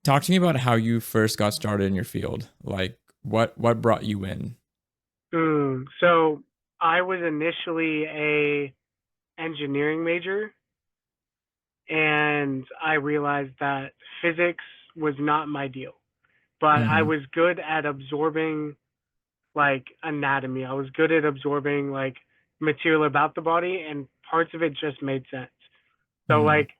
talk to me about how you first got started in your field. Like what brought you in? So I was initially a engineering major, and I realized that physics was not my deal. But I Mm-hmm. was good at absorbing like anatomy. I was good at absorbing like material about the body, and parts of it just made sense. So Mm-hmm. like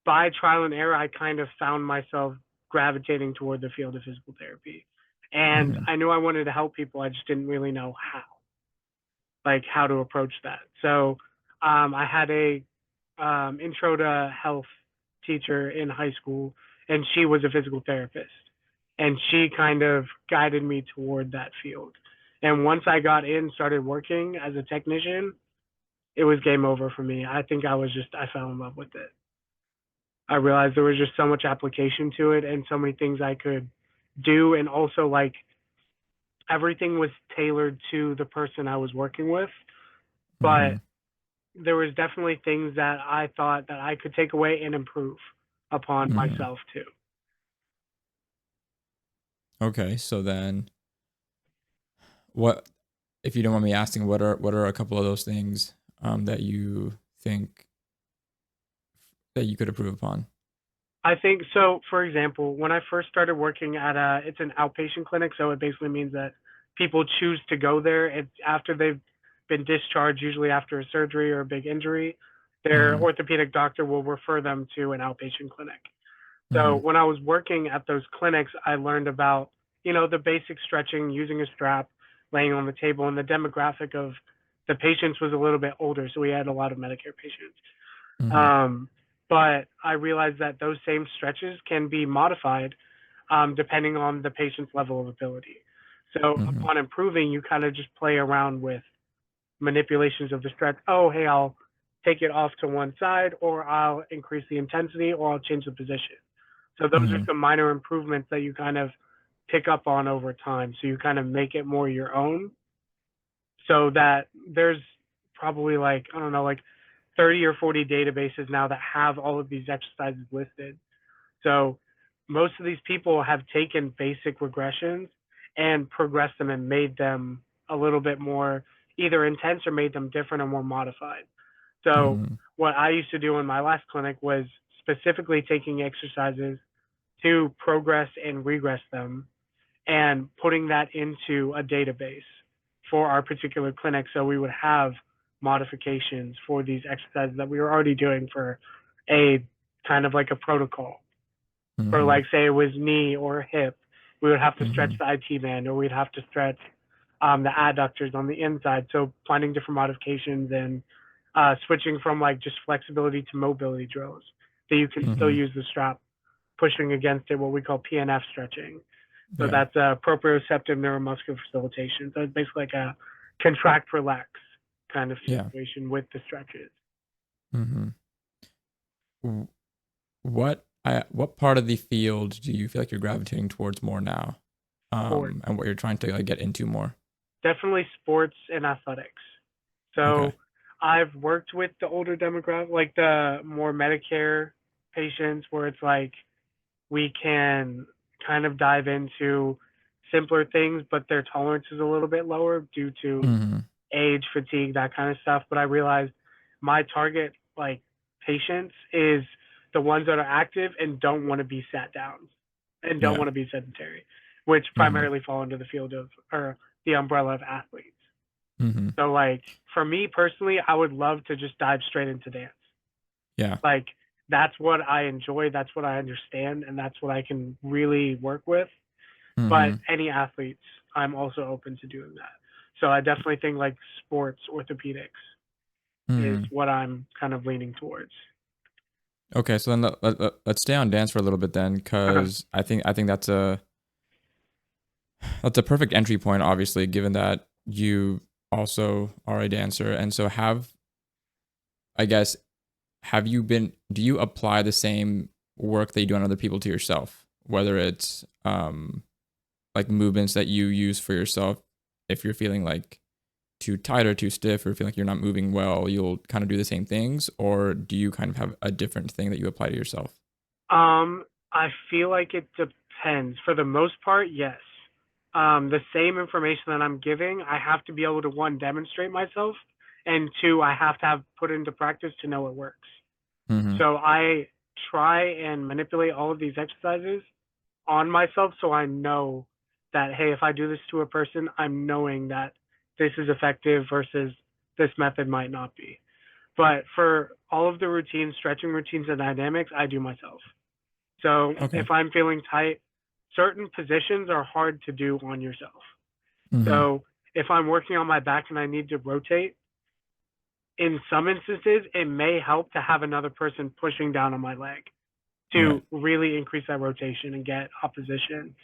by trial and error, I kind of found myself gravitating toward the field of physical therapy. And Mm-hmm. I knew I wanted to help people. I just didn't really know how to approach that. So I had a intro to health teacher in high school, and she was a physical therapist, and she kind of guided me toward that field. And once I got in, started working as a technician, it was game over for me. I think I fell in love with it. I realized there was just so much application to it and so many things I could do, and also like everything was tailored to the person I was working with. Mm-hmm. But there was definitely things that I thought that I could take away and improve upon Mm-hmm. myself too. Okay, so then what if you don't mind me asking, what are a couple of those things that you think that you could improve upon? I think so. For example, when I first started working it's an outpatient clinic, so it basically means that people choose to go there. It's after they've been discharged, usually after a surgery or a big injury. Their Mm-hmm. orthopedic doctor will refer them to an outpatient clinic. So Mm-hmm. when I was working at those clinics, I learned about, the basic stretching, using a strap, laying on the table, and the demographic of the patients was a little bit older, so we had a lot of Medicare patients. Mm-hmm. Um, but I realized that those same stretches can be modified depending on the patient's level of ability. So Mm-hmm. upon improving, you kind of just play around with manipulations of the stretch. Oh, hey, I'll take it off to one side, or I'll increase the intensity, or I'll change the position. So those are Mm-hmm. some minor improvements that you kind of pick up on over time. So you kind of make it more your own, so that there's probably like, I don't know, like 30 or 40 databases now that have all of these exercises listed. So most of these people have taken basic regressions and progressed them and made them a little bit more either intense or made them different or more modified. So Mm-hmm. what I used to do in my last clinic was specifically taking exercises to progress and regress them and putting that into a database for our particular clinic, so we would have modifications for these exercises that we were already doing for a kind of like a protocol. For Mm-hmm. like say it was knee or hip, we would have to stretch Mm-hmm. the IT band, or we'd have to stretch the adductors on the inside. So finding different modifications and switching from like just flexibility to mobility drills that you can still Mm-hmm. use the strap, pushing against it, what we call PNF stretching. So Yeah. that's a proprioceptive neuromuscular facilitation. So it's basically like a contract relax kind of Yeah. situation with the stretches. Mm-hmm. What part of the field do you feel like you're gravitating towards more now? Sports, And what you're trying to like get into more? definitely sports and athletics. Okay. So I've worked with the older demographic, like the more Medicare patients, where it's like we can kind of dive into simpler things, but their tolerance is a little bit lower due to Mm-hmm. age, fatigue, that kind of stuff. But I realized my target like patients is the ones that are active and don't want to be sat down and don't Yeah. want to be sedentary, which Mm-hmm. primarily fall into the field of or the umbrella of athletes. Mm-hmm. So like for me personally, I would love to just dive straight into dance. Yeah. Like that's what I enjoy, that's what I understand, and that's what I can really work with. But Mm-hmm. any athletes, I'm also open to doing that. So I definitely think like sports orthopedics is Mm-hmm. what I'm kind of leaning towards. Okay, so then let's stay on dance for a little bit then, Okay. because I think that's a perfect entry point, obviously, given that you also are a dancer, and so I guess have you been do you apply the same work that you do on other people to yourself, whether it's like movements that you use for yourself if you're feeling like too tight or too stiff or feel like you're not moving well, you'll kind of do the same things, or do you kind of have a different thing that you apply to yourself? I feel like it depends. For the most part, yes. The same information that I'm giving, I have to be able to one, demonstrate myself, and two, I have to have put into practice to know it works. Mm-hmm. So I try and manipulate all of these exercises on myself so I know that, hey, if I do this to a person, I'm knowing that this is effective versus this method might not be. But for all of the routines, stretching routines and dynamics, I do myself. So Okay. if I'm feeling tight, certain positions are hard to do on yourself. Mm-hmm. So if I'm working on my back and I need to rotate, in some instances, it may help to have another person pushing down on my leg Right. to really increase that rotation and get opposition.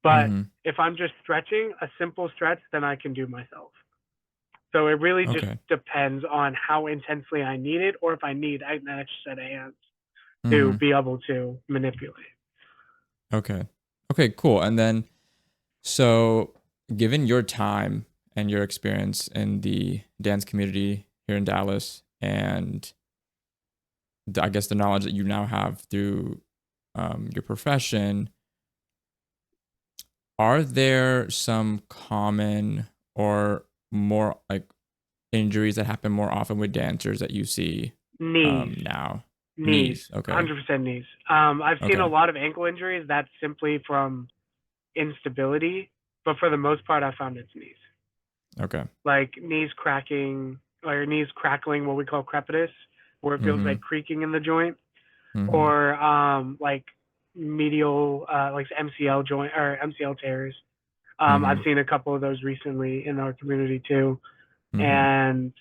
But Mm-hmm. if I'm just stretching, a simple stretch, then I can do myself. So it really just Okay. depends on how intensely I need it or if I need an extra set of hands to Mm-hmm. be able to manipulate. Okay. Okay, cool. And then, so given your time and your experience in the dance community here in Dallas, and I guess the knowledge that you now have through your profession, are there some common or more like injuries that happen more often with dancers that you see Knees, now? knees, Knees. Okay. 100% knees. I've seen a Okay. lot of ankle injuries that's simply from instability, but for the most part, I found it's knees. Okay. Like knees cracking or knees crackling, what we call crepitus, where it feels Mm-hmm. like creaking in the joint, Mm-hmm. or like medial, like MCL joint or MCL tears. I've Mm-hmm. seen a couple of those recently in our community too. Mm-hmm. And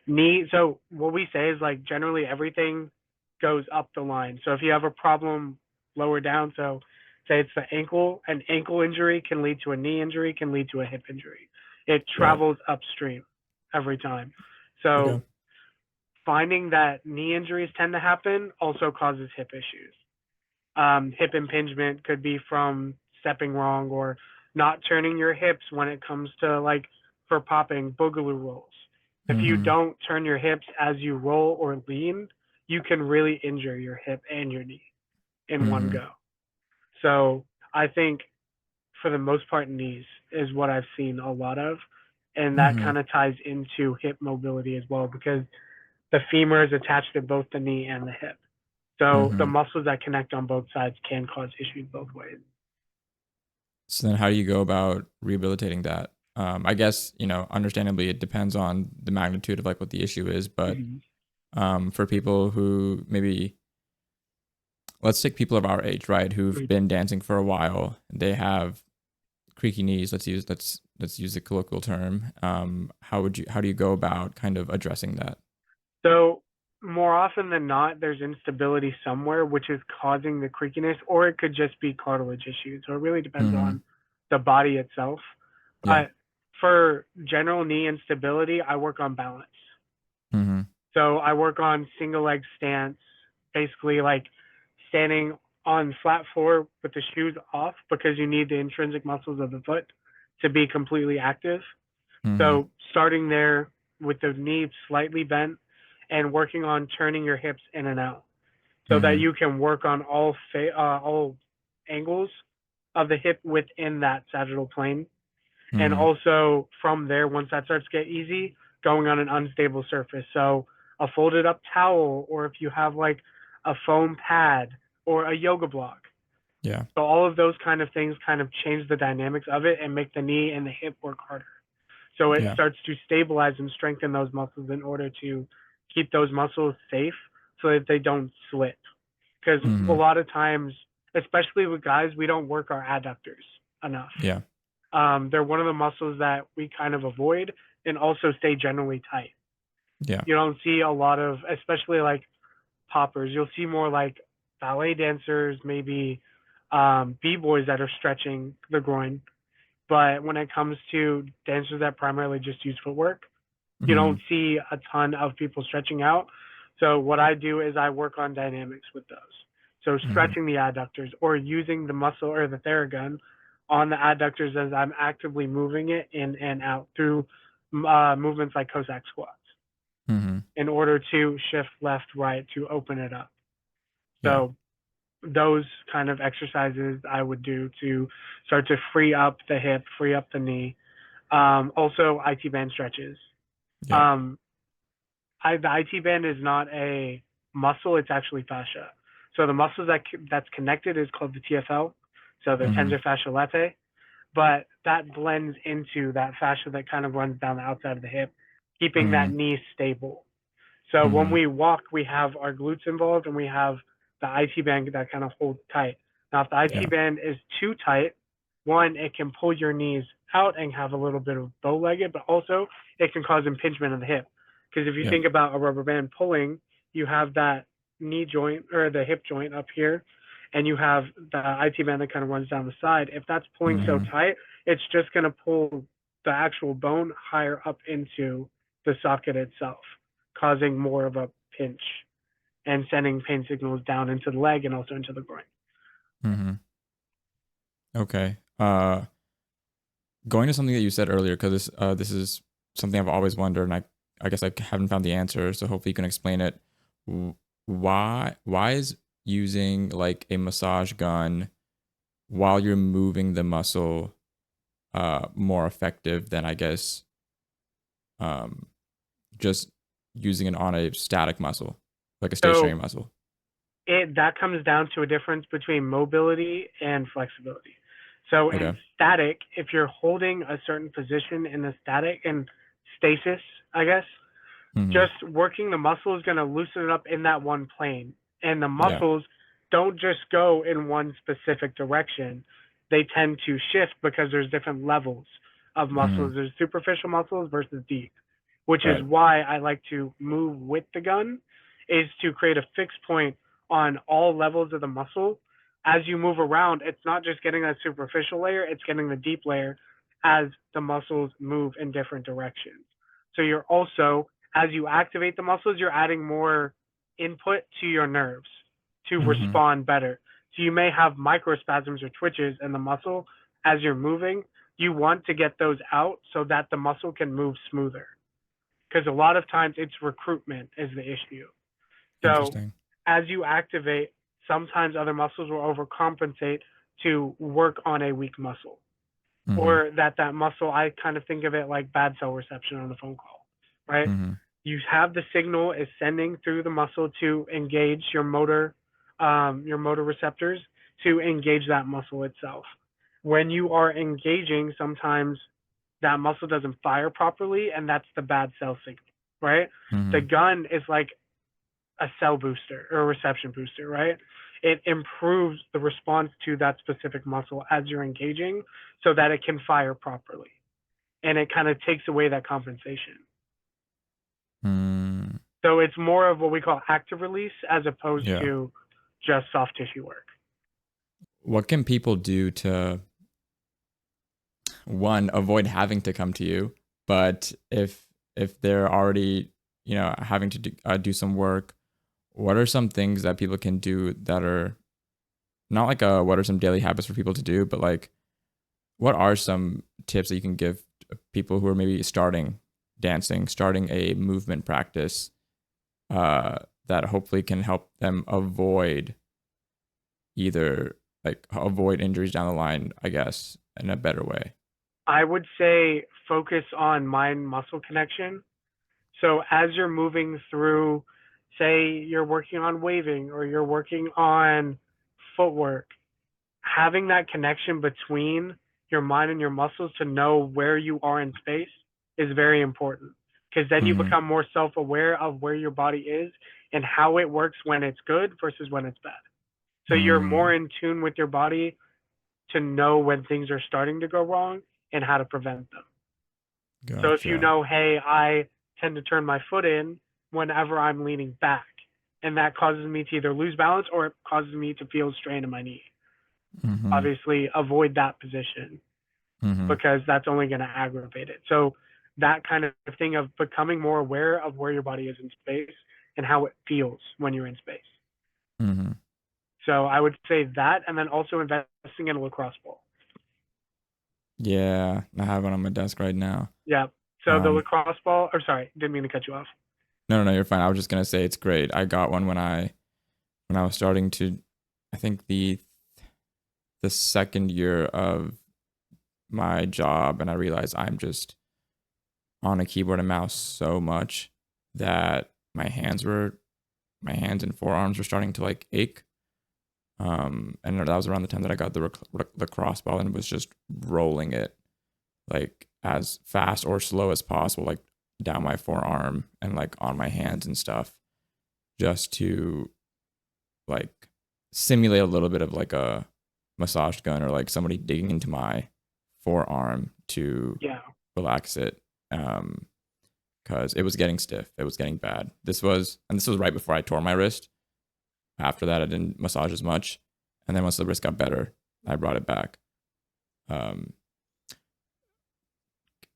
knee, so what we say is like generally everything goes up the line. So if you have a problem lower down, so say it's the ankle, an ankle injury can lead to a knee injury, can lead to a hip injury. It Right. travels upstream every time. Okay. So finding that knee injuries tend to happen also causes hip issues. Hip impingement could be from stepping wrong or not turning your hips when it comes to like for popping boogaloo rolls. If you Mm-hmm. don't turn your hips as you roll or lean, you can really injure your hip and your knee in one Mm-hmm. go. So I think for the most part, knees is what I've seen a lot of. And that Mm-hmm. kind of ties into hip mobility as well because the femur is attached to both the knee and the hip. So the Mm-hmm. muscles that connect on both sides can cause issues both ways. So then how do you go about rehabilitating that? I guess, understandably it depends on the magnitude of like what the issue is, but Mm-hmm. for people who maybe, let's take people of our age, right, who've been dancing for a while, they have creaky knees. Let's use the colloquial term. How do you go about kind of addressing that? So more often than not, there's instability somewhere, which is causing the creakiness, or it could just be cartilage issues. So it really depends Mm-hmm. on the body itself. Yeah. But for general knee instability, I work on balance. Mm-hmm. So I work on single leg stance, basically like standing on flat floor with the shoes off because you need the intrinsic muscles of the foot to be completely active. Mm-hmm. So starting there with the knee slightly bent and working on turning your hips in and out so that Mm-hmm. you can work on all angles of the hip within that sagittal plane. And Mm-hmm. also from there, once that starts to get easy, going on an unstable surface. So a folded up towel, or if you have like a foam pad or a yoga block. Yeah. So all of those kind of things kind of change the dynamics of it and make the knee and the hip work harder. So it Yeah. starts to stabilize and strengthen those muscles in order to keep those muscles safe so that they don't slip. Because a Mm-hmm. lot of times, especially with guys, we don't work our adductors enough. Yeah. They're one of the muscles that we kind of avoid and also stay generally tight. Yeah. You don't see a lot of, especially like poppers. You'll see more like ballet dancers, maybe b-boys that are stretching the groin. But when it comes to dancers that primarily just use footwork, you Mm-hmm. don't see a ton of people stretching out. So what I do is I work on dynamics with those. So Mm-hmm. stretching the adductors or using the muscle or the theragun on the adductors as I'm actively moving it in and out through movements like Cossack squats Mm-hmm. in order to shift left, right to open it up. Yeah. So those kind of exercises I would do to start to free up the hip, free up the knee. Also, IT band stretches. Yeah. Um, the IT band is not a muscle; it's actually fascia. So the muscles that's connected is called the TFL, so the Mm-hmm. tensor fascia latae. But that blends into that fascia that kind of runs down the outside of the hip, keeping that Mm-hmm. knee stable. So when Mm-hmm. we walk, we have our glutes involved and we have the IT band that kind of holds tight. Now, if the IT Yeah. band is too tight, one, it can pull your knees out and have a little bit of bow legged, but also it can cause impingement of the hip. Because if you Yeah. think about a rubber band pulling, you have that knee joint or the hip joint up here, and you have the IT band that kind of runs down the side. If that's pulling so Mm-hmm. tight, it's just going to pull the actual bone higher up into the socket itself, causing more of a pinch and sending pain signals down into the leg and also into the groin. Mm-hmm. Okay. Going to something that you said earlier, because this is something I've always wondered, and I guess I haven't found the answer. So hopefully you can explain it. Why is using like a massage gun while you're moving the muscle more effective than, I guess, um just using it on a static muscle, like a stationary So muscle? that comes down to a difference between mobility and flexibility. So in Okay. static, if you're holding a certain position in the static and stasis, I guess, Mm-hmm. just working the muscle is going to loosen it up in that one plane. And the Yeah. muscles don't just go in one specific direction. They tend to shift because there's different levels of Mm-hmm. muscles. There's superficial muscles versus deep, which is Right. why I like to move with the gun, is to create a fixed point on all levels of the muscle. As you move around, it's not just getting that superficial layer, it's getting the deep layer as the muscles move in different directions. So you're also, as you activate the muscles, you're adding more input to your nerves to Mm-hmm. respond better. So you may have microspasms or twitches in the muscle as you're moving. You want to get those out so that the muscle can move smoother. Because a lot of times it's recruitment is the issue. So Interesting. as you activate, sometimes other muscles will overcompensate to work on a weak muscle. Mm-hmm. Or that muscle, I kind of think of it like bad cell reception on the phone call, right? Mm-hmm. You have the signal is sending through the muscle to engage your motor receptors to engage that muscle itself. When you are engaging, sometimes that muscle doesn't fire properly, and that's the bad cell signal, right? The Mm-hmm. gun is like a cell booster or a reception booster, right? It improves the response to that specific muscle as you're engaging so that it can fire properly. And it kind of takes away that compensation. Mm, So it's more of what we call active release as opposed yeah. to just soft tissue work. What can people do to, one, avoid having to come to you, but if they're already, having to do some work, what are some things that people can do that are not like what are some daily habits for people to do, but like what are some tips that you can give people who are maybe starting dancing, starting a movement practice, that hopefully can help them avoid either like avoid injuries down the line, I guess, in a better way? I would say focus on mind muscle connection. So as you're moving through, say you're working on waving or you're working on footwork, having that connection between your mind and your muscles to know where you are in space is very important because then you Mm-hmm. become more self-aware of where your body is and how it works when it's good versus when it's bad. So you're more Mm, in tune with your body to know when things are starting to go wrong and how to prevent them. So if you gotcha. know, hey, I tend to turn my foot in whenever I'm leaning back, and that causes me to either lose balance or it causes me to feel strain in my knee. Mm-hmm. Obviously, avoid that position Mm-hmm. because that's only going to aggravate it. So that kind of thing of becoming more aware of where your body is in space and how it feels when you're in space. Mm-hmm. So I would say that, and then also investing in a lacrosse ball. Yeah, I have one on my desk right now. Yeah. So the Um, lacrosse ball, or sorry, didn't mean to cut you off. no, no, no, you're fine. I was just gonna say it's great. I got one when I was starting to I think the second year of my job, and I realized I'm just on a keyboard and mouse so much that my hands and forearms were starting to like ache. And that was around the time that I got the lacrosse ball and was just rolling it like as fast or slow as possible, like down my forearm and like on my hands and stuff, just to like simulate a little bit of like a massage gun or like somebody digging into my forearm to Yeah. relax it. Because it was getting stiff, it was getting bad. This was right before I tore my wrist. After that, I didn't massage as much, and then once the wrist got better, I brought it back. Um,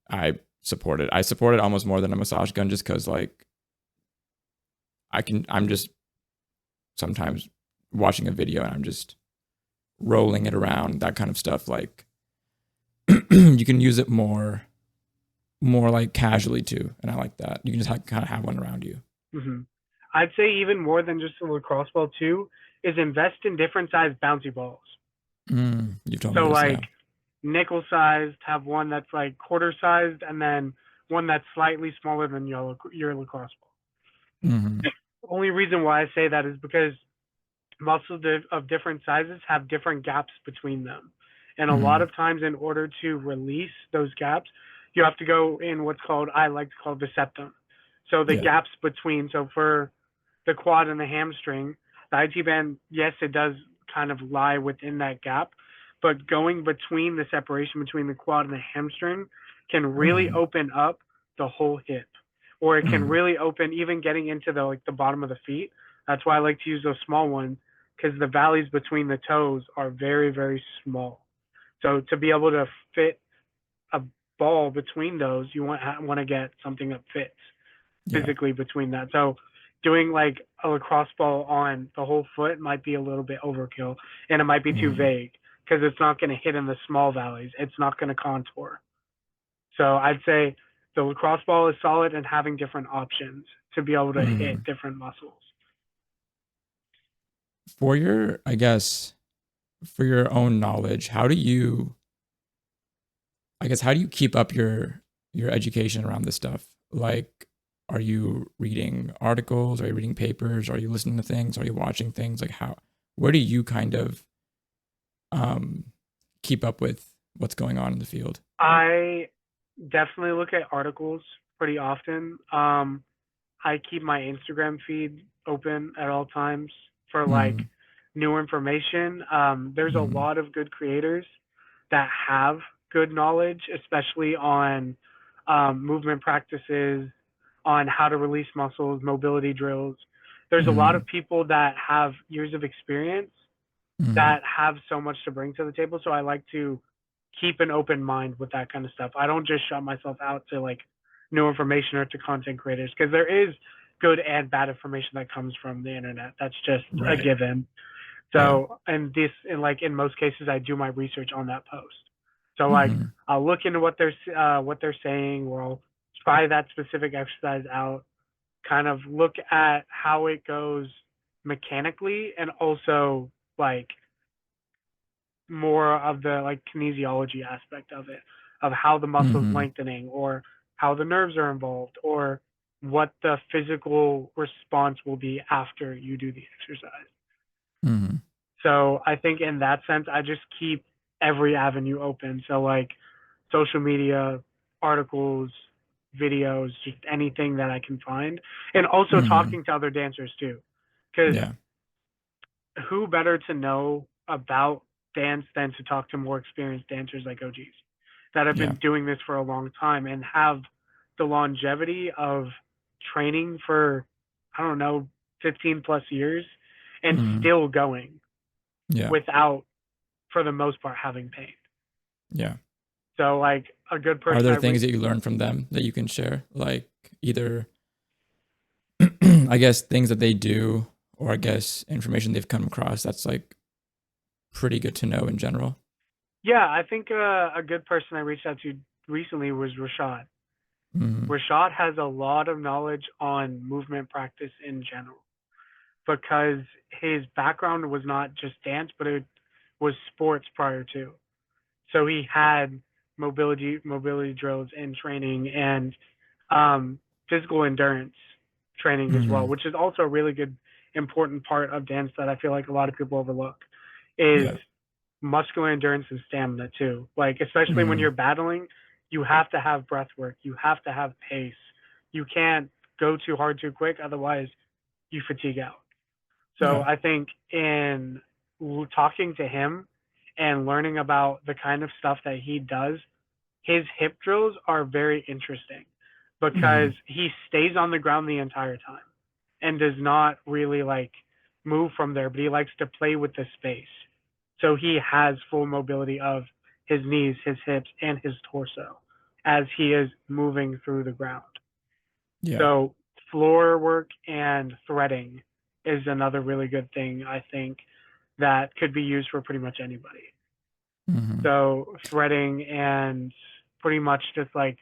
I support it almost more than a massage gun, just because like I'm just sometimes watching a video and I'm just rolling it around, that kind of stuff. Like you can use it more like casually too, and I like that. You can just kind of have one around you. Hmm. I'd say even more than just a lacrosse ball too is invest in different sized bouncy balls. You told me So this, like yeah. nickel sized, have one that's like quarter sized, and then one that's slightly smaller than your lacrosse ball. Mm-hmm. The only reason why I say that is because muscles of different sizes have different gaps between them. And a lot Mm-hmm. of times, in order to release those gaps, you have to go in what's called, I like to call the septum. So the Yeah. gaps between, so for the quad and the hamstring, the IT band, yes, it does kind of lie within that gap, but going between the separation between the quad and the hamstring can really Mm-hmm. open up the whole hip, or it can Mm-hmm. really open even getting into the like the bottom of the feet. That's why I like to use those small ones because the valleys between the toes are very, very small. So to be able to fit a ball between those, you want to get something that fits Yeah. physically between that. So doing like a lacrosse ball on the whole foot might be a little bit overkill, and it might be too Mm-hmm. vague because it's not going to hit in the small valleys. It's not going to contour. So I'd say the lacrosse ball is solid and having different options to be able to Mm-hmm. hit different muscles. For your, I guess, for your own knowledge, how do you keep up your education around this stuff? Like, are you reading articles? Are you reading papers? Are you listening to things? Are you watching things? Like, where do you kind of um keep up with what's going on in the field? I definitely look at articles pretty often. I keep my Instagram feed open at all times for like Mm-hmm. new information. There's a Mm-hmm. lot of good creators that have good knowledge, especially on movement practices, on how to release muscles, mobility drills. There's a lot Mm-hmm. of people that have years of experience Mm-hmm. that have so much to bring to the table. So I like to keep an open mind with that kind of stuff. I don't just shut myself out to like new information or to content creators because there is good and bad information that comes from the internet. That's just a Right. given. Yeah. So, and this, and like in most cases, I do my research on that post. So like Mm-hmm. I'll look into what they're saying, or I'll try that specific exercise out, kind of look at how it goes mechanically, and also like more of the like kinesiology aspect of it, of how the muscle's Mm-hmm. lengthening, or how the nerves are involved, or what the physical response will be after you do the exercise. Mm-hmm. So I think in that sense, I just keep every avenue open. So like social media, articles, videos, just anything that I can find, and also Mm-hmm. talking to other dancers too, because Yeah. who better to know about dance than to talk to more experienced dancers like OGs that have Yeah. been doing this for a long time and have the longevity of training for, I don't know, 15 plus years and Mm-hmm. still going Yeah. without, for the most part, having pain. Yeah. So, like, a good Are person there I things reach, that you learned from them that you can share? Like either I guess things that they do or I guess information they've come across that's like pretty good to know in general. yeah, I think a good person I reached out to recently was Rashad. Mm-hmm. Rashad has a lot of knowledge on movement practice in general. because his background was not just dance, but it was sports prior to. So he had mobility drills and training and um, physical endurance training as well, Mm-hmm. which is also a really good important part of dance that I feel like a lot of people overlook is Yeah. muscular endurance and stamina too. Like especially when Mm-hmm. you're battling, you have to have breath work, you have to have pace. You can't go too hard too quick, otherwise you fatigue out. So Yeah. I think in talking to him and learning about the kind of stuff that he does, his hip drills are very interesting Mm-hmm. because he stays on the ground the entire time and does not really like move from there, but he likes to play with the space. So he has full mobility of his knees, his hips, and his torso as he is moving through the ground. Yeah. So floor work and threading is another really good thing I think that could be used for pretty much anybody. Mm-hmm. So threading and pretty much just like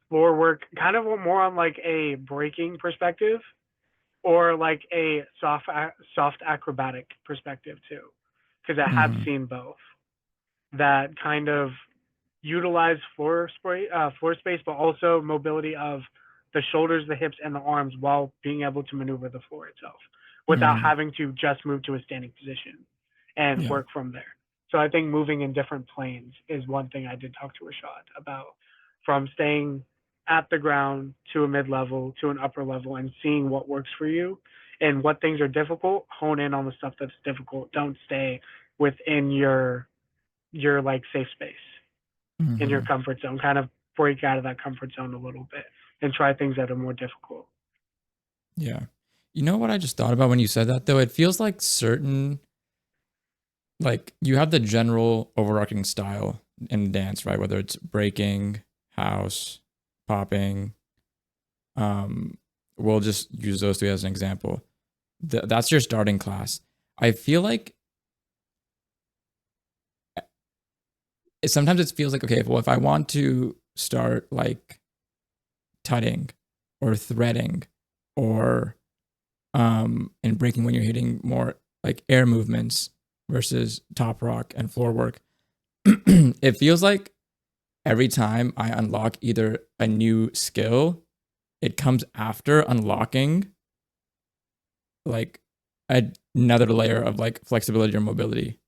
floor work, kind of more on like a breaking perspective or like a soft acrobatic perspective too, because I have Mm-hmm. seen both that kind of utilize floor space, but also mobility of the shoulders, the hips, and the arms while being able to maneuver the floor itself without Mm-hmm. having to just move to a standing position and Yeah. work from there. So I think moving in different planes is one thing I did talk to Rashad about, from staying at the ground to a mid level to an upper level and seeing what works for you and what things are difficult. Hone in on the stuff that's difficult. Don't stay within your like safe space in your Mm-hmm. comfort zone. Kind of break out of that comfort zone a little bit and try things that are more difficult. Yeah. You know what I just thought about when you said that though? It feels like certain, like you have the general overarching style in dance, right? Whether it's breaking, house, popping. Um, we'll just use those three as an example. That's your starting class. I feel like sometimes it feels like, okay, well, if I want to start like tutting or threading or and breaking when you're hitting more like air movements versus top rock and floor work, it feels like every time I unlock either a new skill, it comes after unlocking like another layer of like flexibility or mobility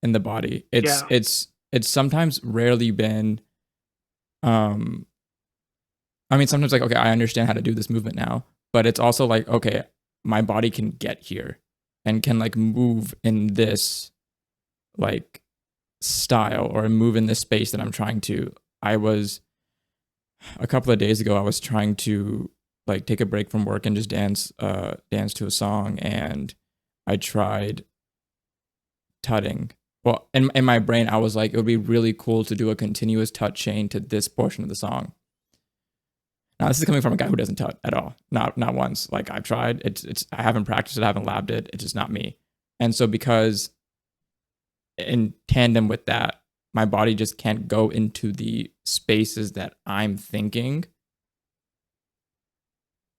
in the body. It's Yeah. it's it's sometimes rarely been um I mean sometimes like okay, I understand how to do this movement now, but it's also like okay, my body can get here and can like move in this like style or move in this space that I'm trying to. I was a couple of days ago I was trying to like take a break from work and just dance to a song, and I tried tutting. Well, in my brain I was like it would be really cool to do a continuous tut chain to this portion of the song. Now this is coming from a guy who doesn't tut at all. Not once. Like I've tried. It's I haven't practiced it, I haven't labbed it. It's just not me. And so because in tandem with that, my body just can't go into the spaces that I'm thinking.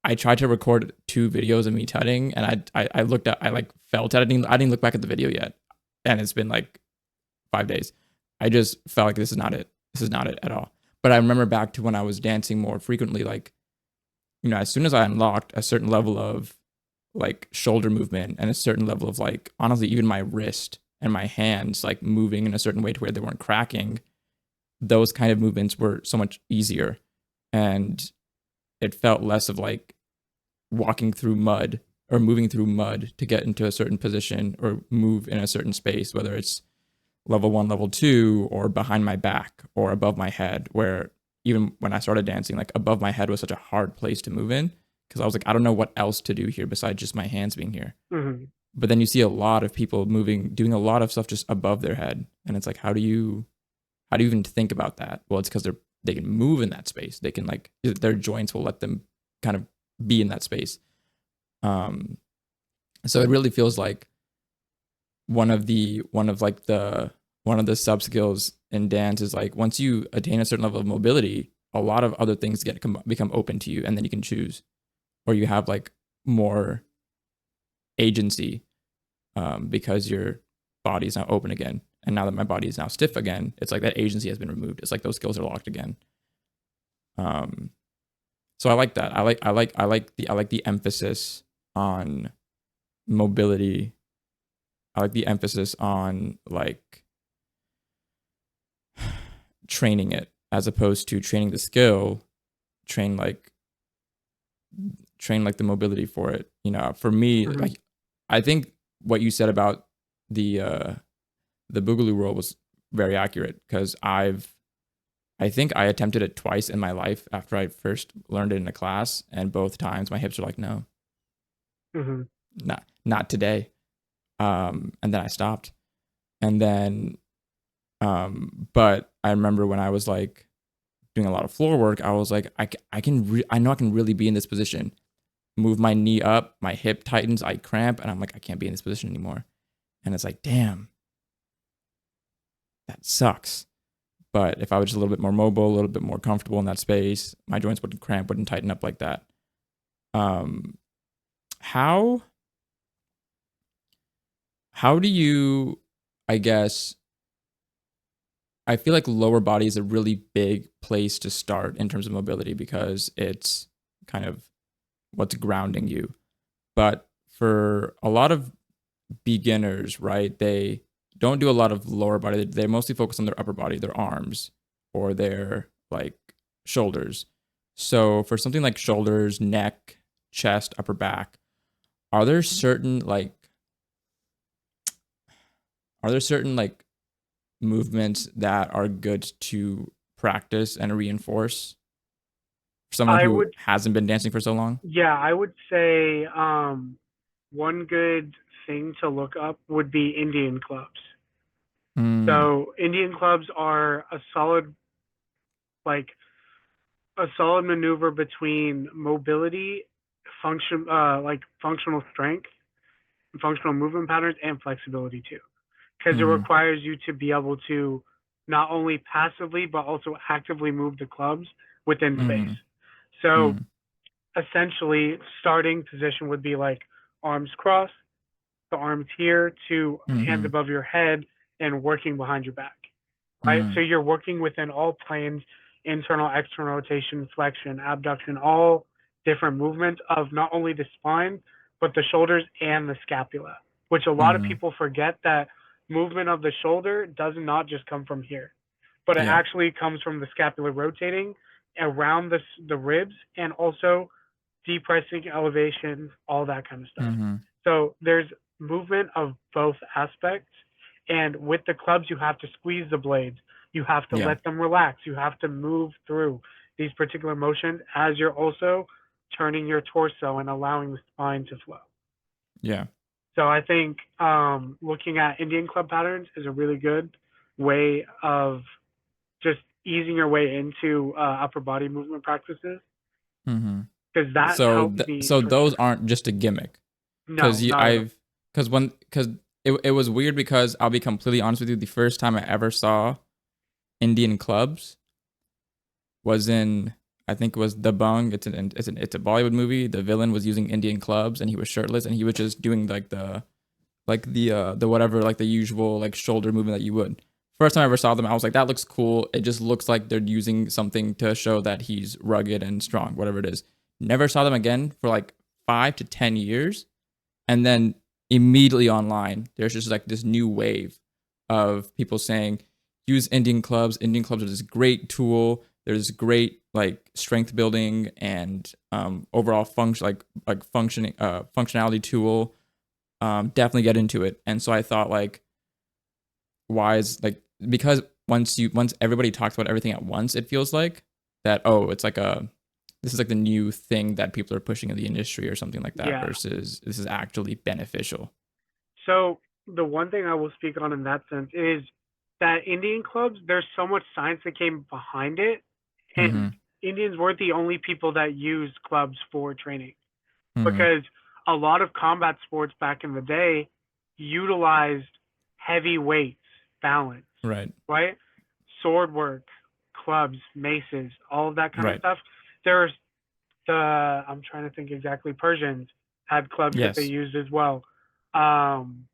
I tried to record 2 videos of me tutting, and I looked at I like felt it. I didn't look back at the video yet, and it's been like 5 days. I just felt like this is not it. This is not it at all. But I remember back to when I was dancing more frequently, like as soon as I unlocked a certain level of like shoulder movement and a certain level of like honestly even my wrist and my hands like moving in a certain way to where they weren't cracking, those kind of movements were so much easier, and it felt less of like walking through mud or moving through mud to get into a certain position or move in a certain space, whether it's level 1, level 2, or behind my back or above my head, where even when I started dancing, like above my head was such a hard place to move in because I was like, I don't know what else to do here besides just my hands being here. Mm-hmm. But then you see a lot of people doing a lot of stuff just above their head, and it's like, how do you even think about that? Well, it's because they can move in that space. They can like their joints will let them kind of be in that space. Um, so it really feels like one of the sub skills in dance is like once you attain a certain level of mobility, a lot of other things become open to you, and then you can choose, or you have like more agency, because your body's now open again. And now that my body is now stiff again, it's like that agency has been removed. It's like those skills are locked again. Um, so I like that. I like the emphasis on mobility. I like the emphasis on like training it as opposed to training the skill, train like train like the mobility for it. You know, for me, Hmm. like I think what you said about the boogaloo roll was very accurate because I think I attempted it twice in my life after I first learned it in a class, and both times my hips were like, no, Hmm. not today. And then I stopped, and then but I remember when I was like doing a lot of floor work, I was like, I know I can really be in this position. Move my knee up, my hip tightens, I cramp, and I'm like, I can't be in this position anymore. And it's like, damn, that sucks. But if I was just a little bit more mobile, a little bit more comfortable in that space, my joints wouldn't cramp, wouldn't tighten up like that. Um, how how do you, I guess, I feel like lower body is a really big place to start in terms of mobility because it's kind of what's grounding you. But for a lot of beginners, right, they don't do a lot of lower body. They mostly focus on their upper body, their arms or their like shoulders. So for something like shoulders, neck, chest, upper back, are there certain like are there certain like movements that are good to practice and reinforce for someone I who would, hasn't been dancing for so long? yeah, I would say one good thing to look up would be Indian clubs. Mm, So Indian clubs are like a solid maneuver between mobility, like functional strength, functional movement patterns, and flexibility too. Because it mm, requires you to be able to not only passively but also actively move the clubs within space. mm, So mm, essentially, starting position would be like arms crossed, the arms here to hands mm, above your head and working behind your back, right? So mm, you're working within all planes, internal, external rotation, flexion, abduction, all different movements of not only the spine, but the shoulders and the scapula, which a lot of mm. people forget that movement of the shoulder does not just come from here, but it Yeah. actually comes from the scapula rotating around the ribs and also depressing elevation, all that kind of stuff. Mm-hmm. So there's movement of both aspects. And with the clubs, you have to squeeze the blades. You have to Yeah. let them relax. You have to move through these particular motions as you're also turning your torso and allowing the spine to flow. Yeah. So I think looking at Indian club patterns is a really good way of just easing your way into upper body movement practices Mm-hmm. because that So helped me so train those differently. aren't just a gimmick No, because not at all. I've because it was weird because I'll be completely honest with you, the first time I ever saw Indian clubs was in, I think it was The Bung. It's a Bollywood movie. The villain was using Indian clubs and he was shirtless and he was just doing like the whatever, like the usual like shoulder movement that you would. First time I ever saw them, I was like, that looks cool. It just looks like they're using something to show that he's rugged and strong, whatever it is. Never saw them again for like 5 to 10 years. And then immediately online, there's just like this new wave of people saying, use Indian clubs. Indian clubs are this great tool. There's great like strength building and overall function like functioning functionality tool. Definitely get into it. And so I thought like, why is like, because once everybody talks about everything at once, it feels like that, oh, it's like a this is like the new thing that people are pushing in the industry or something like that, Yeah. versus this is actually beneficial. So the one thing I will speak on in that sense is that Indian clubs, there's so much science that came behind it, and Mm-hmm. Indians weren't the only people that used clubs for training Mm-hmm. because a lot of combat sports back in the day utilized heavy weights, balance, Right. right? Sword work, clubs, maces, all of that kind of Right. stuff. There's the I'm trying to think exactly Persians. had clubs that they Yes. used as well. Um,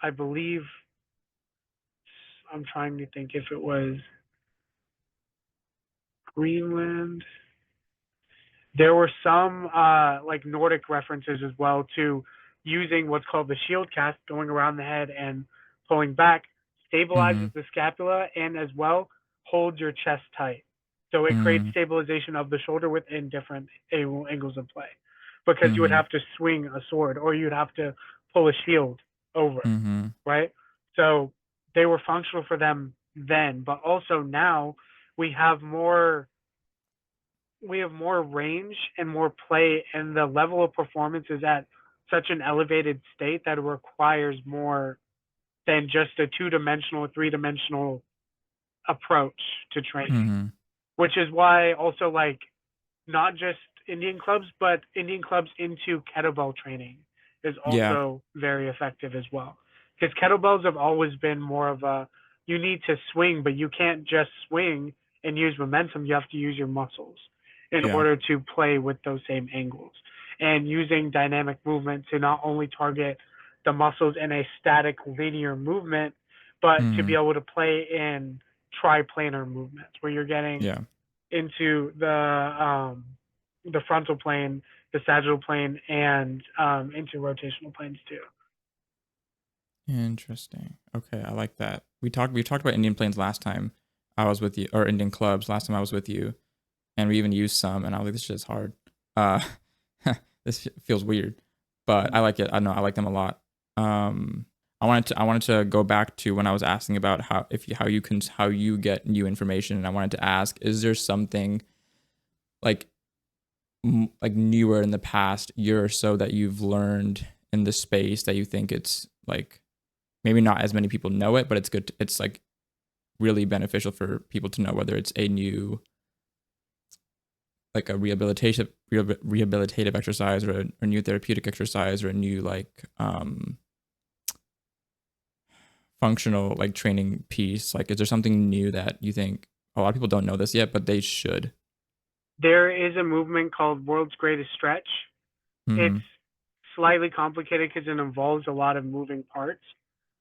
I believe I'm trying to think if it was Greenland. There were some like Nordic references as well to using what's called the shield cast, going around the head and pulling back, Mm-hmm. stabilizes the scapula and as well holds your chest tight. So it creates Mm-hmm. stabilization of the shoulder within different angles of play. Because you would Mm-hmm. have to swing a sword or you'd have to pull a shield over, Mm-hmm. right? So they were functional for them then, but also now we have more range and more play, and the level of performance is at such an elevated state that it requires more than just a two-dimensional, three-dimensional approach to training. Mm-hmm. Which is why also like not just Indian clubs, but Indian clubs into kettlebell training is Yeah. also very effective as well. Because kettlebells have always been more of a you need to swing, but you can't just swing and use momentum. You have to use your muscles in Yeah. order to play with those same angles. And using dynamic movement to not only target the muscles in a static linear movement, but to be Mm-hmm. able to play in triplanar movements where you're getting Yeah. into the frontal plane, the sagittal plane, and into rotational planes too. Interesting. Okay, I like that. We talked about Indian planes last time I was with you, or Indian clubs last time I was with you, and we even used some, and I was like, this shit's hard. Uh, this feels weird, but I like it. I know I like them a lot. Um, I wanted to go back to when I was asking about how you get new information, and I wanted to ask, is there something like like newer in the past year or so that you've learned in the space that you think it's like maybe not as many people know it, but it's good. It's like really beneficial for people to know, whether it's a new like a rehabilitative exercise or a new therapeutic exercise or a new like functional like training piece. Like, is there something new that you think a lot of people don't know this yet, but they should? There is a movement called World's Greatest Stretch. It's Mm-hmm. slightly complicated because it involves a lot of moving parts,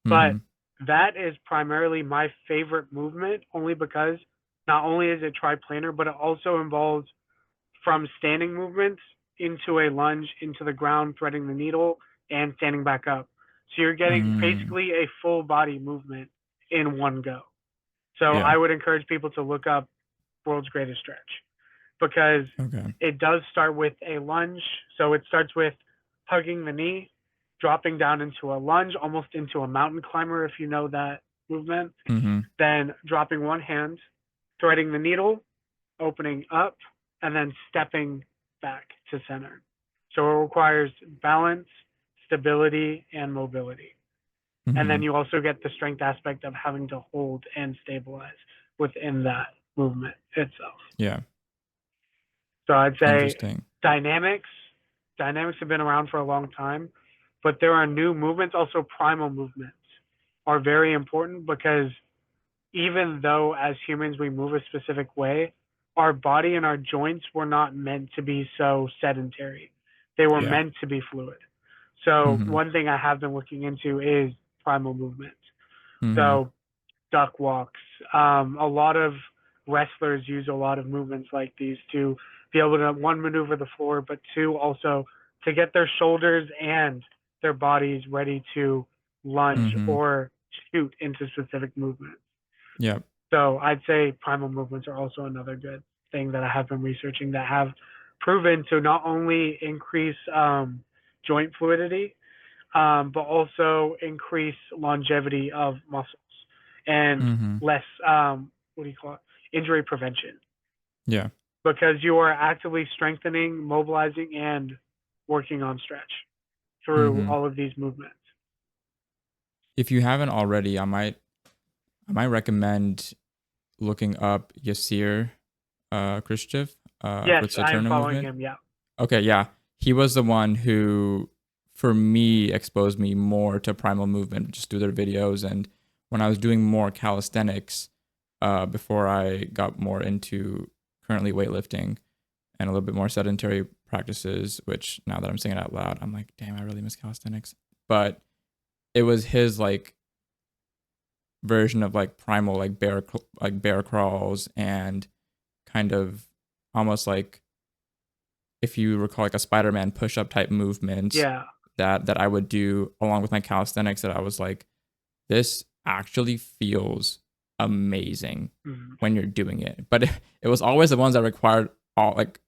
but Mm-hmm. that is primarily my favorite movement only because not only is it triplanar, but it also involves from standing movements into a lunge into the ground, threading the needle, and standing back up. So you're getting Mm. basically a full body movement in one go. So Yeah. I would encourage people to look up World's Greatest Stretch because Okay. it does start with a lunge. So it starts with hugging the knee, dropping down into a lunge, almost into a mountain climber, if you know that movement. Mm-hmm. Then dropping one hand, threading the needle, opening up, and then stepping back to center. So it requires balance, stability, and mobility. And Mm-hmm. then you also get the strength aspect of having to hold and stabilize within that movement itself. Yeah. So I'd say Interesting. dynamics, dynamics have been around for a long time, but there are new movements. Also, primal movements are very important because even though as humans we move a specific way, our body and our joints were not meant to be so sedentary. They were Yeah. meant to be fluid. So Mm-hmm. one thing I have been looking into is primal movements. Mm-hmm. So duck walks. A lot of wrestlers use a lot of movements like these to be able to one maneuver the floor, but two also to get their shoulders and their bodies ready to lunge Mm-hmm. or shoot into specific movements. Yeah. So I'd say primal movements are also another good thing that I have been researching that have proven to not only increase joint fluidity, but also increase longevity of muscles and Mm-hmm. less what do you call it, injury prevention, Yeah. because you are actively strengthening, mobilizing, and working on stretch through Mm-hmm. all of these movements. If you haven't already, I might recommend looking up Yasir Khrushchev Yes, for I am Saturna following movement. him. Yeah. Okay, yeah. He was the one who, for me, exposed me more to primal movement just through their videos. And when I was doing more calisthenics, before I got more into currently weightlifting and a little bit more sedentary practices, which now that I'm saying it out loud, I'm like, damn, I really miss calisthenics. But it was his like version of like primal, like bear crawls, and kind of almost like, if you recall, like a Spider-Man push-up type movement Yeah. that I would do along with my calisthenics, that I was like, this actually feels amazing Mhm. when you're doing it. But it was always the ones that required all like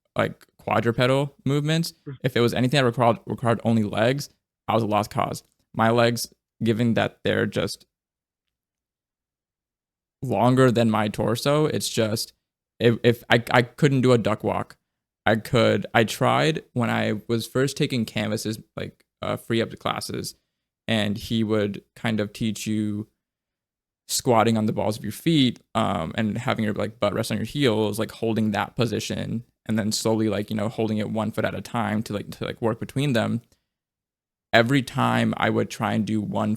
quadrupedal movements. Mhm. If it was anything that required only legs, I was a lost cause. My legs, given that they're just longer than my torso, it's just, if I couldn't do a duck walk. I tried when I was first taking canvases, like free up to classes, and he would kind of teach you squatting on the balls of your feet, and having your like butt rest on your heels, like holding that position, and then slowly, like, holding it 1 foot at a time to work between them. Every time I would try and do one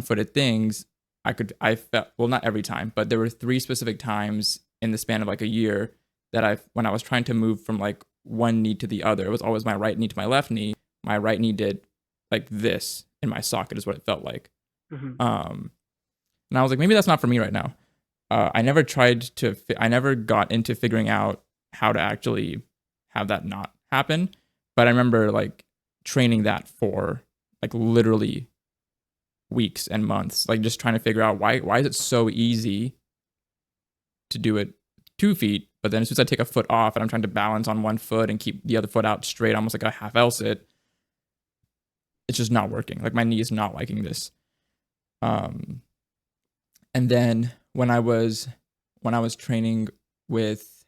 footed things, I felt, well, not every time, but there were three specific times in the span of like a year that when I was trying to move from like one knee to the other, it was always my right knee to my left knee. My right knee did like this in my socket is what it felt like. Mhm. Um, and I was like, maybe that's not for me right now. I never got into figuring out how to actually have that not happen. But I remember like training that for like literally weeks and months, like just trying to figure out why is it so easy to do it 2 feet, but then as soon as I take a foot off and I'm trying to balance on 1 foot and keep the other foot out straight, almost like a half L sit, it's just not working. Like my knee is not liking this. Um, and then when I was training with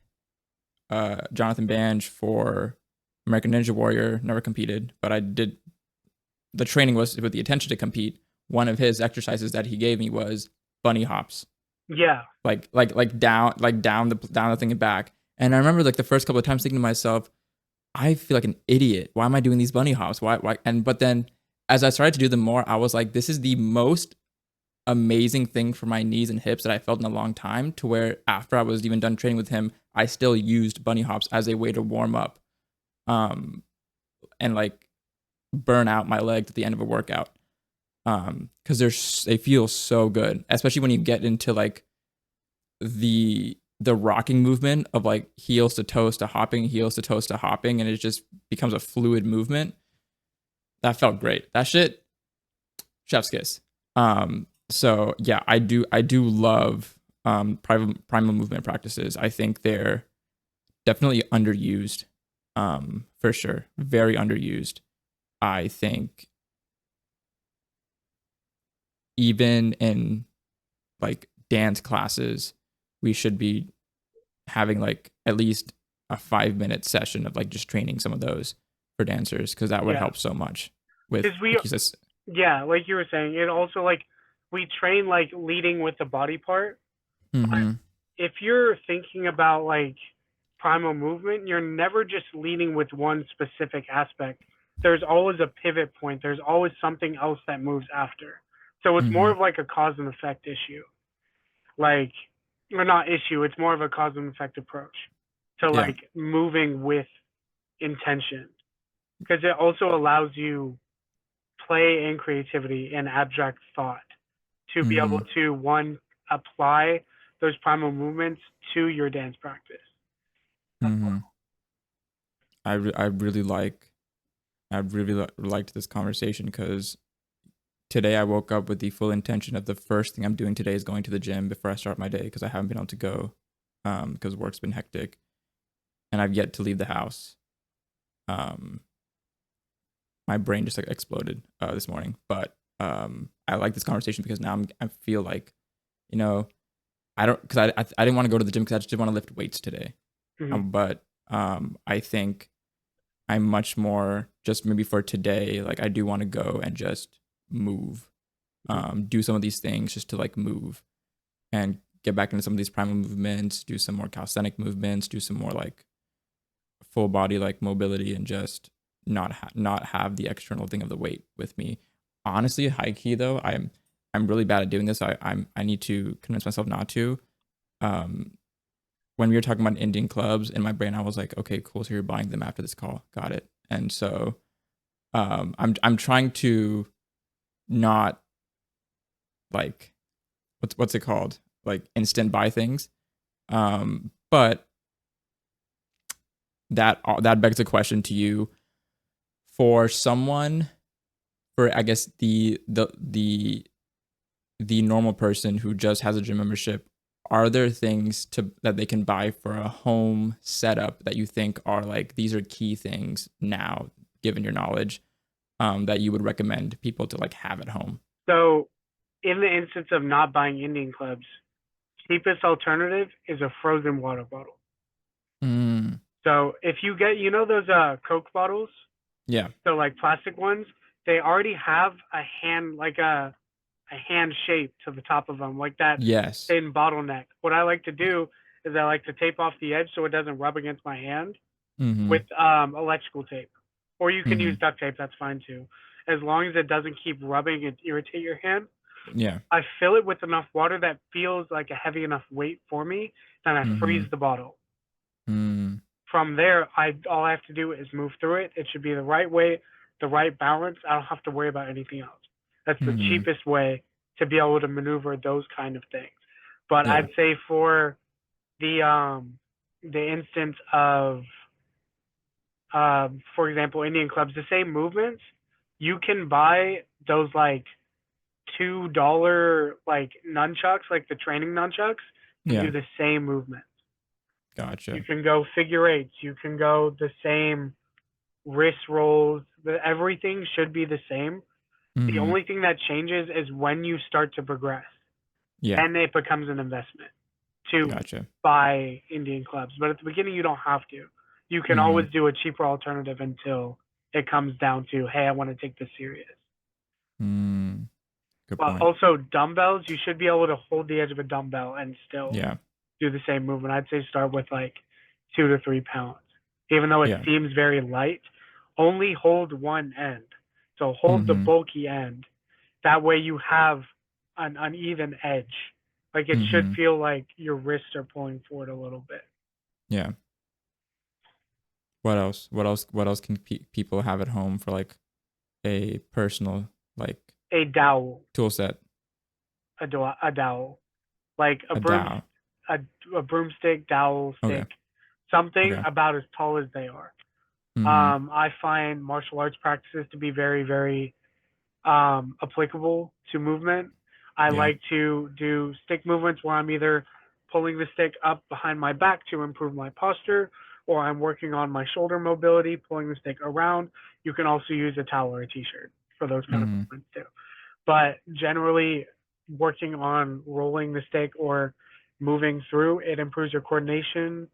Jonathan Bange for American Ninja Warrior, never competed, but I did. The training was with the intention to compete. One of his exercises that he gave me was bunny hops, Yeah. like down the thing and back. And I remember like the first couple of times thinking to myself, I feel like an idiot. Why am I doing these bunny hops? Why? And but then as I started to do them more, I was like, this is the most amazing thing for my knees and hips that I felt in a long time. To where after I was even done training with him, I still used bunny hops as a way to warm up, and like burn out my legs at the end of a workout. Because they feel so good, especially when you get into like the rocking movement of like heels to toes to hopping, heels to toes to hopping, and it just becomes a fluid movement. That felt great. That shit, chef's kiss. So yeah, I do love primal movement practices. I think they're definitely underused, for sure, very underused. I think even in like dance classes, we should be having like at least a 5 minute session of like just training some of those for dancers, because that would Yeah. help so much with, Because we, like you said. yeah, like you were saying, it also like we train like leading with the body part. But Mm-hmm. if you're thinking about like primal movement, you're never just leading with one specific aspect. There's always a pivot point. There's always something else that moves after. So it's more Mm-hmm. of like a cause and effect issue. Like, or not issue, it's more of a cause and effect approach to Yeah. like moving with intention. Because it also allows you play and creativity and abstract thought to be able Mm-hmm. to one apply those primal movements to your dance practice. Mm-hmm. I re- I really like I really liked this conversation, because today I woke up with the full intention of the first thing I'm doing today is going to the gym before I start my day, because I haven't been able to go, because work's been hectic, and I've yet to leave the house. Um, my brain just like exploded this morning, but I like this conversation because now I feel like, you know I don't, because I didn't want to go to the gym because I just didn't want to lift weights today. Mm-hmm. But I think I'm much more just maybe for today. Like I do want to go and just move, do some of these things just to like move and get back into some of these primal movements, do some more calisthenic movements, do some more like full body like mobility, and just not have the external thing of the weight with me. Honestly, high key though, I'm really bad at doing this. I need to convince myself not to. Um, when we were talking about Indian clubs, in my brain I was like, okay, cool. So you're buying them after this call. Got it. And so I'm trying to not like what's it called? Like instant buy things. But that begs a question to you for someone, for I guess the normal person who just has a gym membership. Are there things that they can buy for a home setup that you think are like, these are key things now, given your knowledge, that you would recommend people to like have at home? So, in the instance of not buying Indian clubs, cheapest alternative is a frozen water bottle. Mm, So if you get, those Coke bottles, yeah. so like plastic ones, they already have a hand, like a hand shape to the top of them, like that Yes. thin bottleneck. What I like to do is I like to tape off the edge so it doesn't rub against my hand Mm-hmm. with electrical tape, or you can Mm-hmm. use duct tape. That's fine too, as long as it doesn't keep rubbing and irritate your hand. Yeah. I fill it with enough water that feels like a heavy enough weight for me, then I Mm-hmm. freeze the bottle. Mm, From there, all I have to do is move through it. It should be the right weight, the right balance. I don't have to worry about anything else. That's the mm-hmm. cheapest way to be able to maneuver those kind of things. But Yeah. I'd say for the instance of for example, Indian clubs, the same movements, you can buy those like $2 like nunchucks, like the training nunchucks, and Yeah. do the same movement. You Gotcha. can go figure eights. You can go the same wrist rolls. Everything should be the same. The Mm-hmm. only thing that changes is when you start to progress, Yeah. and it becomes an investment to Gotcha. buy Indian clubs. But at the beginning, you don't have to. You can Mm-hmm. always do a cheaper alternative until it comes down to, hey, I want to take this serious. Mm, good But point. also dumbbells, you should be able to hold the edge of a dumbbell and still Yeah. do the same movement. I'd say start with like 2 to 3 pounds. Even though it Yeah. seems very light, only hold one end. So hold the Mm-hmm. bulky end. That way you have an uneven edge. Like it should Mm-hmm. feel like your wrists are pulling forward a little bit. Yeah. What else? What else? What else can people have at home for like a personal like A dowel, tool set? a dowel, like A Dow. a, a broomstick, dowel, Okay. stick, something Okay. about as tall as they are. Mm-hmm. I find martial arts practices to be very, very applicable to movement. I Yeah. like to do stick movements where I'm either pulling the stick up behind my back to improve my posture, or I'm working on my shoulder mobility, pulling the stick around. You can also use a towel or a t-shirt for those kind of Mm-hmm. movements too. But generally, working on rolling the stick or moving through, it improves your coordination,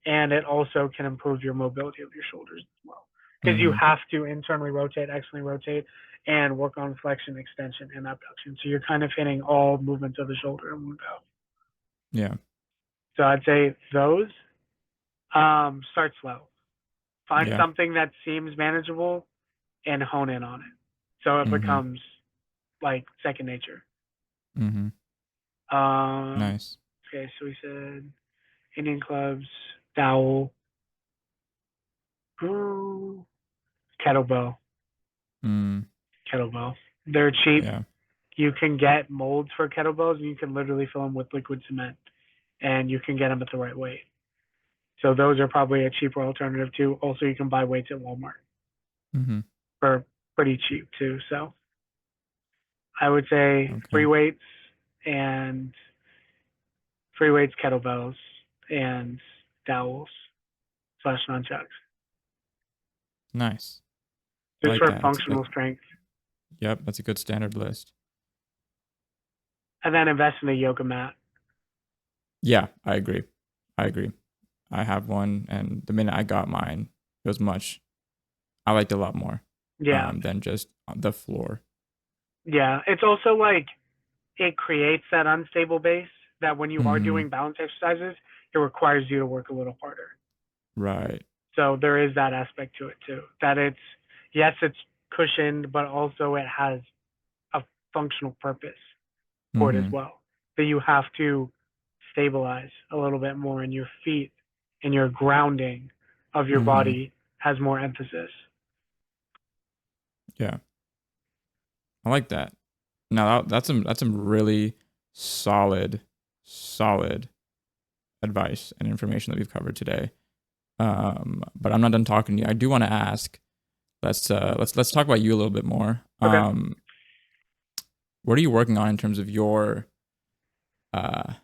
and it also can improve your mobility of your shoulders as well. Because you Mm-hmm. have to internally rotate, externally rotate, and work on flexion, extension, and abduction. So you're kind of hitting all movements of the shoulder in one go. Yeah. So I'd say those. Start slow. Find Yeah. something that seems manageable and hone in on it. So it Mm-hmm. becomes like second nature. Mm-hmm. Um, Nice. okay, so we said Indian clubs, dowel, ooh, kettlebell, Mm. kettlebell. They're cheap. Yeah. You can get molds for kettlebells, and you can literally fill them with liquid cement, and you can get them at the right weight. So those are probably a cheaper alternative too. Also, you can buy weights at Walmart Mm-hmm. for pretty cheap too. So I would say Okay. and free weights, kettlebells, and dowels slash nunchucks. Nice. I Just like for that. functional strength. Yep. That's a good standard list. And then invest in a yoga mat. Yeah, I agree. I agree. I have one, and the minute I got mine, it was much. I liked it a lot more, Yeah. than just the floor. Yeah. It's also like it creates that unstable base that when you are Mm-hmm. doing balance exercises, it requires you to work a little harder. Right. So there is that aspect to it too. That it's, yes, it's cushioned, but also it has a functional purpose for it as Mm-hmm. well. That you have to stabilize a little bit more, and your feet and your grounding of your Mm-hmm. body has more emphasis. Yeah. I like that. Now that's some really solid, solid advice and information that we've covered today. But I'm not done talking to you. I do want to ask. Let's talk about you a little bit more. Okay. What are you working on in terms of your uh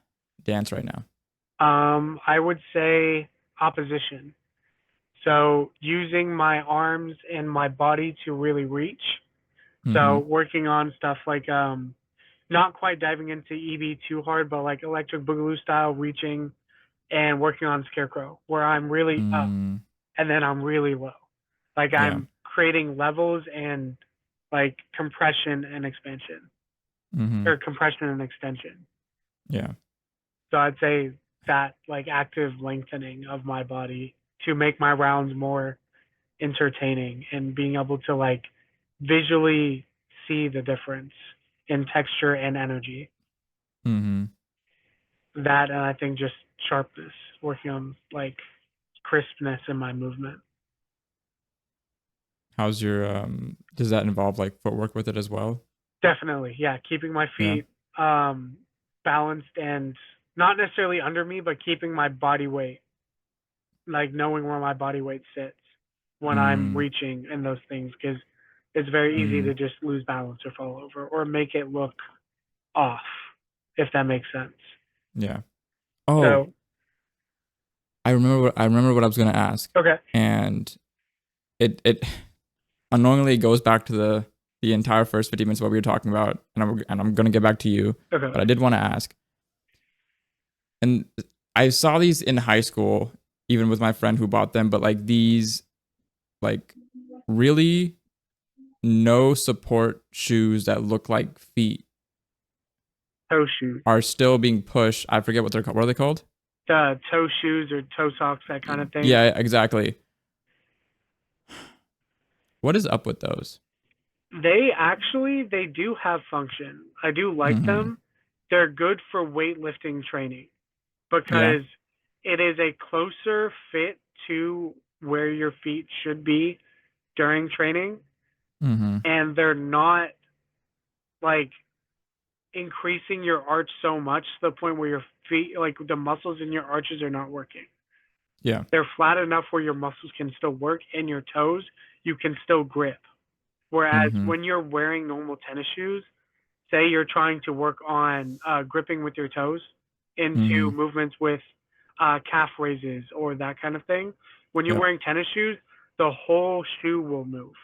dance right now? I would say opposition. So using my arms and my body to really reach. Mm-hmm. So working on stuff like not quite diving into EB too hard, but like electric boogaloo style reaching and working on scarecrow where I'm really up Mm, and then I'm really low. Like yeah. I'm creating levels and like compression and expansion Mm-hmm. or compression and extension. Yeah. So I'd say that like active lengthening of my body to make my rounds more entertaining and being able to like visually see the difference in texture and energy. Mm-hmm. That and I think just sharpness, working on like crispness in my movement. How's your does that involve like footwork with it as well? Definitely, yeah. Keeping my Yeah. feet balanced and not necessarily under me, but keeping my body weight, like knowing where my body weight sits when I'm Mm, reaching and those things, because it's very easy mm, to just lose balance or fall over or make it look off, if that makes sense. yeah. Oh, So, I remember what I was gonna ask. okay, And it unknowingly goes back to the entire first 50 minutes of what we were talking about, and I'm gonna get back to you. okay. But I did want to ask, and I saw these in high school, even with my friend who bought them, but like these like really no support shoes that look like feet Toe shoes. are still being pushed. I forget what they're called. What are they called? Toe shoes or toe socks, that kind of thing. Yeah, exactly. What is up with those? They do have function. I do like Mm-hmm. them. They're good for weightlifting training Yeah. because it is a closer fit to where your feet should be during training, Mm-hmm. and they're not like increasing your arch so much to the point where your feet, like the muscles in your arches, are not working. Yeah. They're flat enough where your muscles can still work and your toes, you can still grip. Whereas Mm-hmm. when you're wearing normal tennis shoes, say you're trying to work on gripping with your toes into Mm-hmm. movements with calf raises or that kind of thing, when you're Yeah. wearing tennis shoes, the whole shoe will move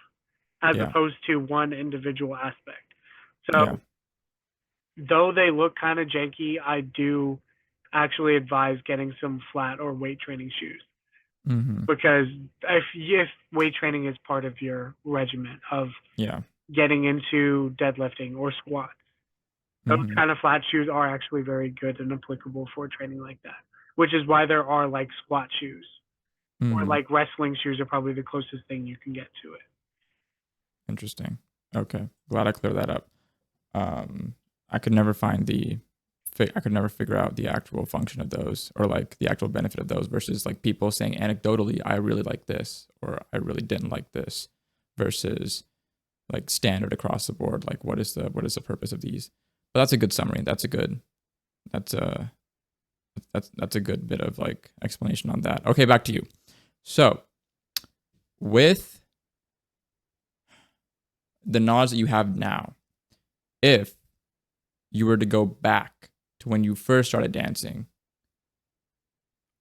as Yeah. opposed to one individual aspect. Yeah. So, though they look kind of janky, I do actually advise getting some flat or weight training shoes Mm-hmm. because if weight training is part of your regimen of Yeah. getting into deadlifting or squats, those Mm-hmm. kind of flat shoes are actually very good and applicable for training like that, which is why there are like squat shoes or Mm-hmm. like wrestling shoes are probably the closest thing you can get to it. Interesting. Okay. Glad I cleared that up. Um, I could never find I could never figure out the actual function of those or like the actual benefit of those versus like people saying anecdotally, I really like this or I really didn't like this versus like standard across the board. Like what is the purpose of these? But that's a good summary. That's a that's a good bit of like explanation on that. Okay, back to you. So with the knowledge that you have now, if you were to go back to when you first started dancing,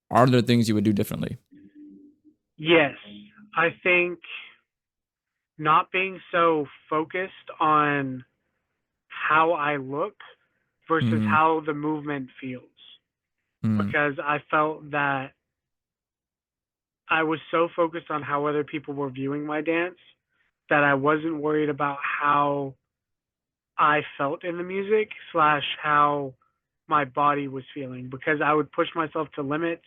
are there things you would do differently? Yes, I think not being so focused on how I look versus Mm, how the movement feels mm, because I felt that I was so focused on how other people were viewing my dance that I wasn't worried about how I felt in the music slash how my body was feeling because I would push myself to limits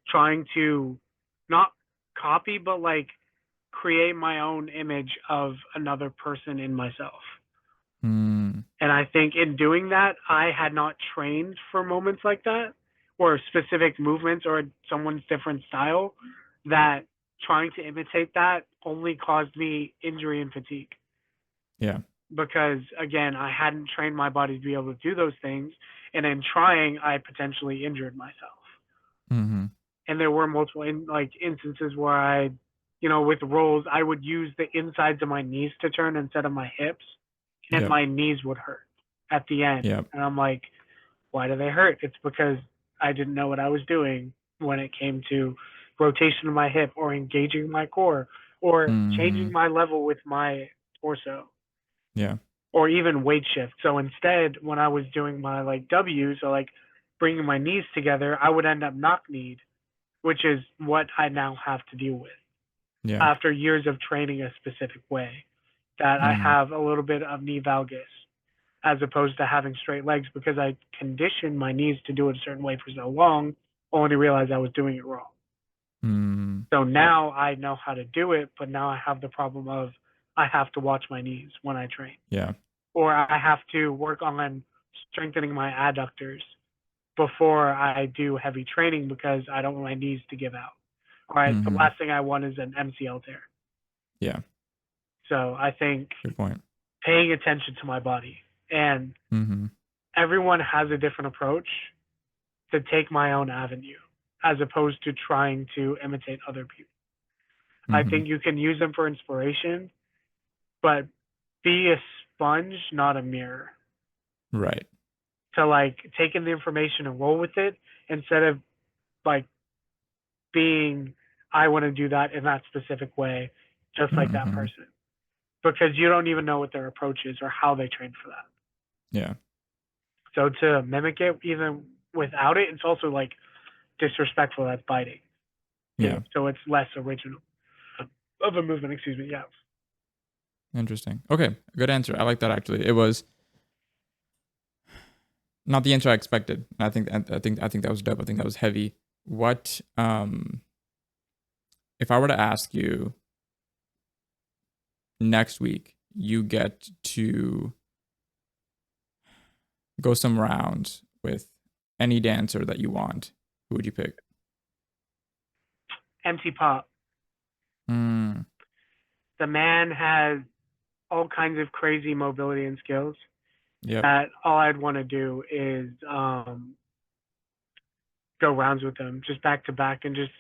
trying to not copy but like create my own image of another person in myself. mm, And I think in doing that, I had not trained for moments like that or specific movements or someone's different style, that trying to imitate that only caused me injury and fatigue. Yeah. Because again, I hadn't trained my body to be able to do those things, and in trying, I potentially injured myself. Mm-hmm. And there were multiple instances where I, with rolls, I would use the insides of my knees to turn instead of my hips, and Yep. my knees would hurt at the end. Yep. And I'm like, why do they hurt? It's because I didn't know what I was doing when it came to rotation of my hip or engaging my core or Mm-hmm. changing my level with my torso Yeah. or even weight shift. So instead, when I was doing my W's, so bringing my knees together, I would end up knock kneed, which is what I now have to deal with Yeah. after years of training a specific way. That I Mm-hmm. have a little bit of knee valgus as opposed to having straight legs because I conditioned my knees to do it a certain way for so long, only to realize I was doing it wrong. Mm-hmm. So now I know how to do it, but now I have the problem of I have to watch my knees when I train, Yeah. or I have to work on strengthening my adductors before I do heavy training because I don't want my knees to give out. All right, the Mm-hmm. last thing I want is an MCL tear. Yeah. So I think Good point. paying attention to my body, and Mm-hmm. everyone has a different approach to take my own avenue as opposed to trying to imitate other people. I Mm-hmm. think you can use them for inspiration, but be a sponge, not a mirror. Right. To take in the information and roll with it instead of like being I want to do that in that specific way, just like that Mm-hmm. person. Because you don't even know what their approach is or how they train for that. Yeah. So to mimic it even without it, it's also disrespectful. That's biting too. Yeah. So it's less original of a movement. Excuse me. Yeah. Interesting. Okay. Good answer. I like that actually. It was not the answer I expected. I think that was dope. I think that was heavy. What if I were to ask you next week, you get to go some rounds with any dancer that you want, who would you pick? Empty pop. Mm, The man has all kinds of crazy mobility and skills yep. that all I'd want to do is go rounds with him just back to back and just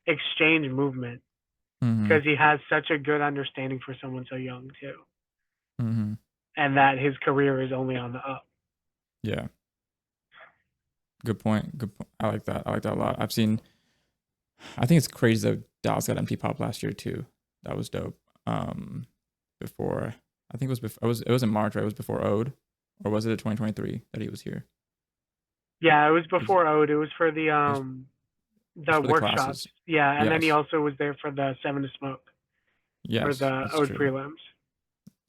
exchange movement Mm-hmm. because he has such a good understanding for someone so young too, Mm-hmm. and that his career is only on the up. Yeah. Good point. Good point. I like that. I like that a lot. I think it's crazy that Dallas got MP Pop last year too. That was dope. Before, I think it was before, it was in March, right? It was before Ode, or was it 2023 that he was here? Yeah, it was It was, before Ode. It was for it was, it's the for the workshops. classes. Yeah, and then he Yes. also was there for the Seven to Smoke for Yes, the that's Ode true. prelims.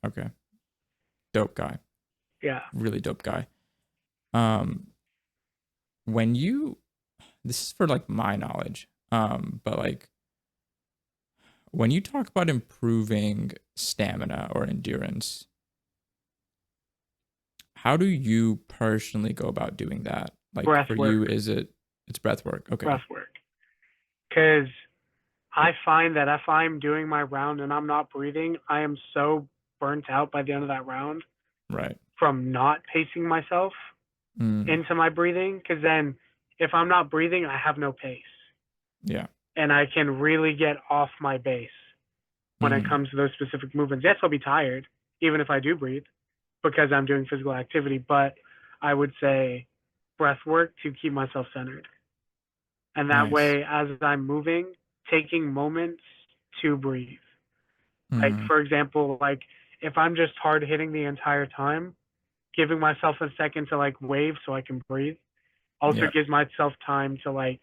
Okay. Dope guy. Yeah, Really dope guy. Um, when you, this is for like my knowledge, but like when you talk about improving stamina or endurance, how do you personally go about doing that? Like breath for work, you, it's breath work? Okay. breath work. Because I find that if I'm doing my round and I'm not breathing, I am so burnt out by the end of that round Right. from not pacing myself Mm, into my breathing. Because then if I'm not breathing, I have no pace. yeah. And I can really get off my base when it Mm-hmm. comes to those specific movements. Yes, I'll be tired, even if I do breathe, because I'm doing physical activity. But I would say breath work to keep myself centered. And that Nice. way, as I'm moving, taking moments to breathe. Mm-hmm. For example, if I'm just hard hitting the entire time, giving myself a second to wave so I can breathe also Yeah. gives myself time to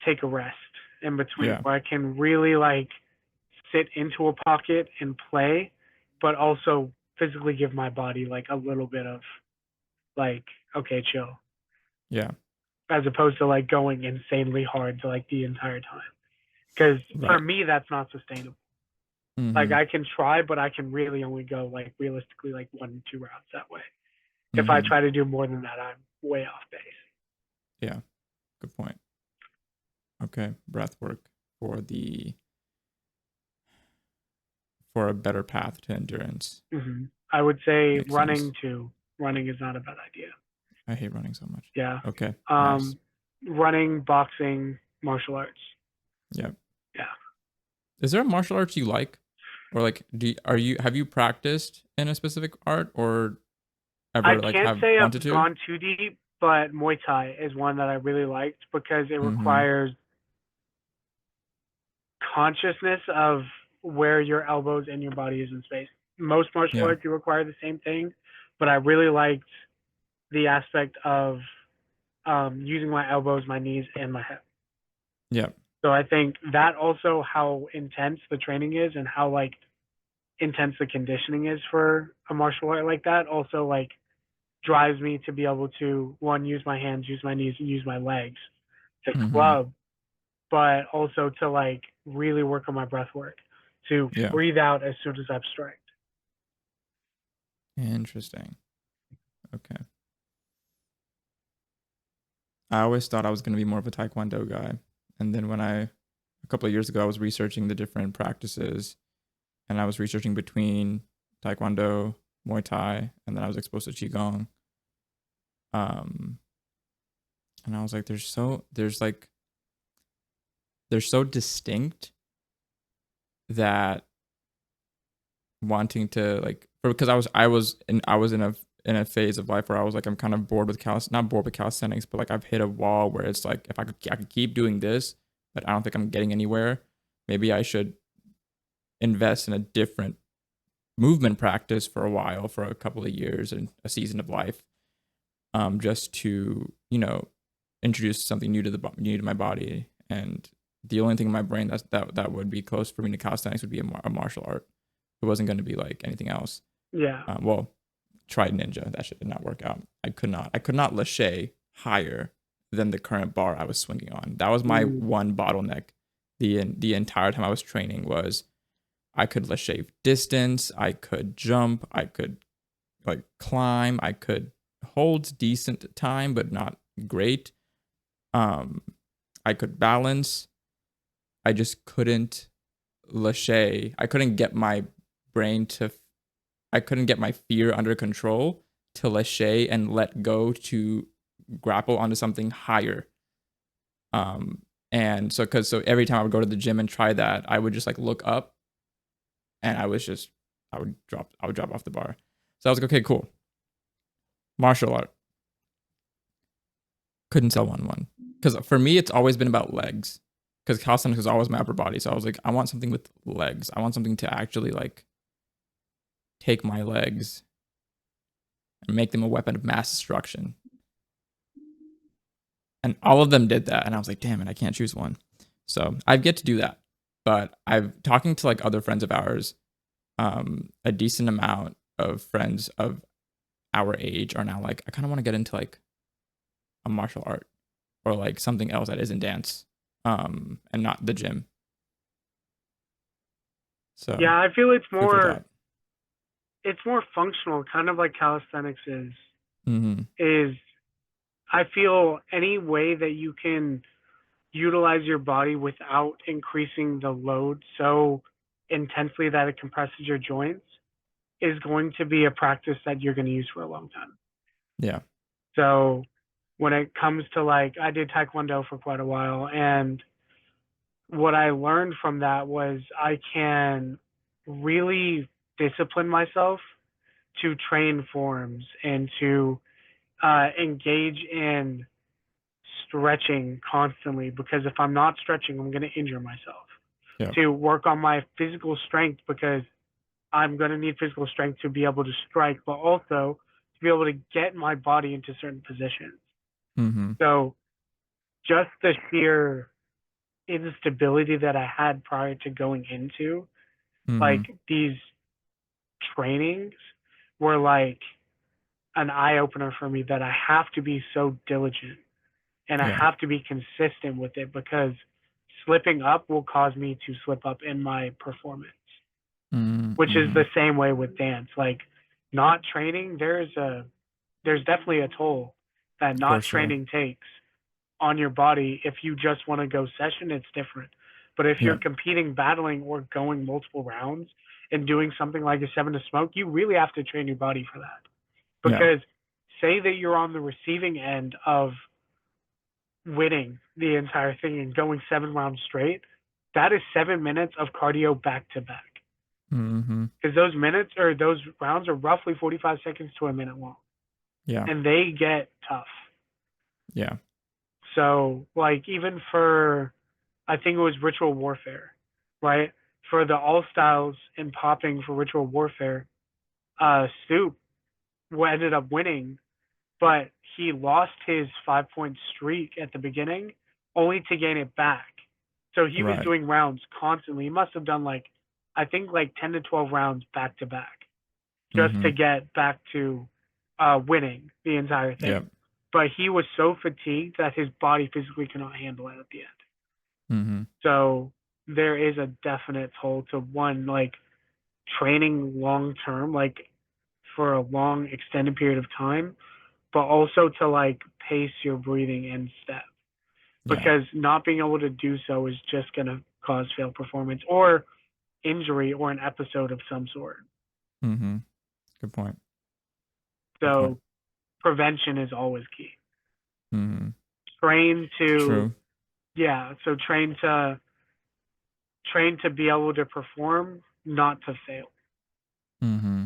take a rest in between Yeah. where I can really sit into a pocket and play, but also physically give my body a little bit of like, okay, chill, Yeah. as opposed to going insanely hard to the entire time. Because for Right. me, that's not sustainable. Mm-hmm. I can try, but I can really only go realistically 1 to 2 rounds that way. If I Mm-hmm. try to do more than that, I'm way off base. Yeah, good point. Okay, breath work for the for a better path to endurance. I would say Makes sense. running too. Running is not a bad idea. I hate running so much. Yeah. Okay, nice. Um, running, boxing, martial arts. Yeah. Yeah. Is there a martial arts you like, or like are you have you practiced in a specific art or I ever like can't have say wanted I've to? gone too deep, but Muay Thai is one that I really liked because it Mm-hmm. requires consciousness of where your elbows and your body is in space. Most martial Yeah. arts you require the same thing, but I really liked the aspect of using my elbows, my knees, and my head. Yeah. So I think that also how intense the training is and how like intense the conditioning is for a martial art like that also like drives me to be able to one use my hands, use my knees, and use my legs to Mm-hmm. club, but also to like really work on my breath work to Yeah. breathe out as soon as I've striked. Interesting. Okay. I always thought I was going to be more of a taekwondo guy, and then when a couple of years ago I was researching the different practices, and I was researching between taekwondo, Muay Thai, and then I was exposed to qigong. Um, and I was like, they're so distinct that wanting to like because I was in a phase of life where I was like I'm kind of bored with not bored with calisthenics, but like I've hit a wall where it's like if I could keep doing this, but I don't think I'm getting anywhere. Maybe I should invest in a different movement practice for a while, for a couple of years and a season of life, just to introduce something new to my body. And the only thing in my brain that would be close for me to calisthenics would be a martial art. It wasn't going to be like anything else. Yeah. Well, tried ninja. That shit did not work out. I could not lâcher higher than the current bar I was swinging on. That was my Mm, one bottleneck. The entire time I was training was I could lâcher distance. I could jump. I could like climb. I could hold decent time, but not great. Um, I could balance. I just couldn't lâcher. I couldn't get my brain to I couldn't get my fear under control to lâcher and let go to grapple onto something higher. Um, and so every time I would go to the gym and try that, I would just like look up and I would drop off the bar. So I was like, okay, cool. Martial art. Couldn't sell one. Because for me, it's always been about legs. Because calisthenics is always my upper body. So I was like, I want something with legs. I want something to actually like take my legs and make them a weapon of mass destruction. And all of them did that. And I was like, damn it, I can't choose one. So I've yet to do that. But I've talking to like other friends of ours, a decent amount of friends of our age are now like, I kind of want to get into like a martial art or like something else that isn't dance, and not the gym. So yeah, I feel food for thought. it's more functional, kind of like calisthenics is. Mm-hmm. Is I feel any way that you can utilize your body without increasing the load so intensely that it compresses your joints is going to be a practice that you're going to use for a long time. Yeah. So when it comes to like, I did Taekwondo for quite a while, and what I learned from that was I can really discipline myself to train forms and to engage in stretching constantly because if I'm not stretching, I'm going to injure myself. Yeah. To work on my physical strength because I'm going to need physical strength to be able to strike, but also to be able to get my body into certain positions. Mm-hmm. So just the sheer instability that I had prior to going into Mm-hmm. like these trainings were like an eye opener for me that I have to be so diligent and I Yeah. have to be consistent with it because slipping up will cause me to slip up in my performance, which is Mm-hmm. the same way with dance. Like not training, there's definitely a toll that For not sure. training takes. on your body. If you just want to go session, it's different. But if you're Yeah. competing, battling, or going multiple rounds and doing something like a seven to smoke, you really have to train your body for that. Yeah. Because say that you're on the receiving end of winning the entire thing and going 7 rounds straight, that is 7 minutes of cardio back to back. Mm-hmm. Because those minutes or those rounds are roughly 45 seconds to a minute long, Yeah. and they get tough. Yeah. So, like, even for, I think it was Ritual Warfare, right? For the All Styles and popping for Ritual Warfare, Stoop ended up winning, but he lost his 5 point streak at the beginning only to gain it back. So he was Right. doing rounds constantly. He must have done like, I think like 10 to 12 rounds back to back just Mm-hmm. to get back to winning the entire Yeah. thing. But he was so fatigued that his body physically could not handle it at the end. Mm-hmm. So there is a definite toll to one, like training long term, like for a long extended period of time, but also to like pace your breathing and step, Yeah. because not being able to do so is just going to cause failed performance or injury or an episode of some sort. Mm-hmm. Good point. Good point. So prevention is always key. Mm-hmm. Train to, True. yeah, so train to be able to perform, not to fail. Mm-hmm.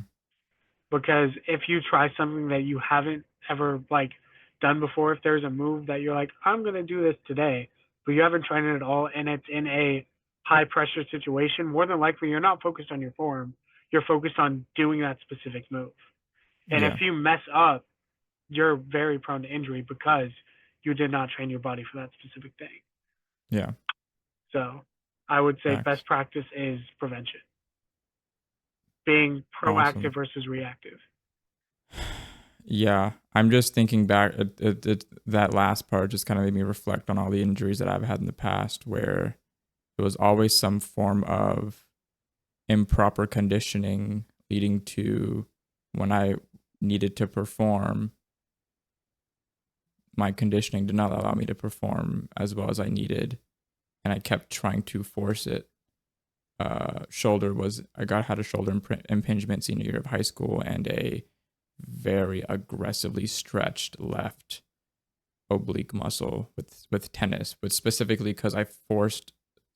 Because if you try something that you haven't ever like done before, if there's a move that you're like, I'm gonna do this today, but you haven't tried it at all, and it's in a high pressure situation, more than likely you're not focused on your form. You're focused on doing that specific move. And if Yeah. you mess up, you're very prone to injury because you did not train your body for that specific thing. Yeah. So I would say Facts. best practice is prevention, being Awesome. proactive versus reactive. Yeah, I'm just thinking back. That last part just kind of made me reflect on all the injuries that I've had in the past, where it was always some form of improper conditioning leading to when I needed to perform, my conditioning did not allow me to perform as well as I needed, and I kept trying to force it. Had a shoulder impingement senior year of high school and a very aggressively stretched left oblique muscle with tennis, but specifically because I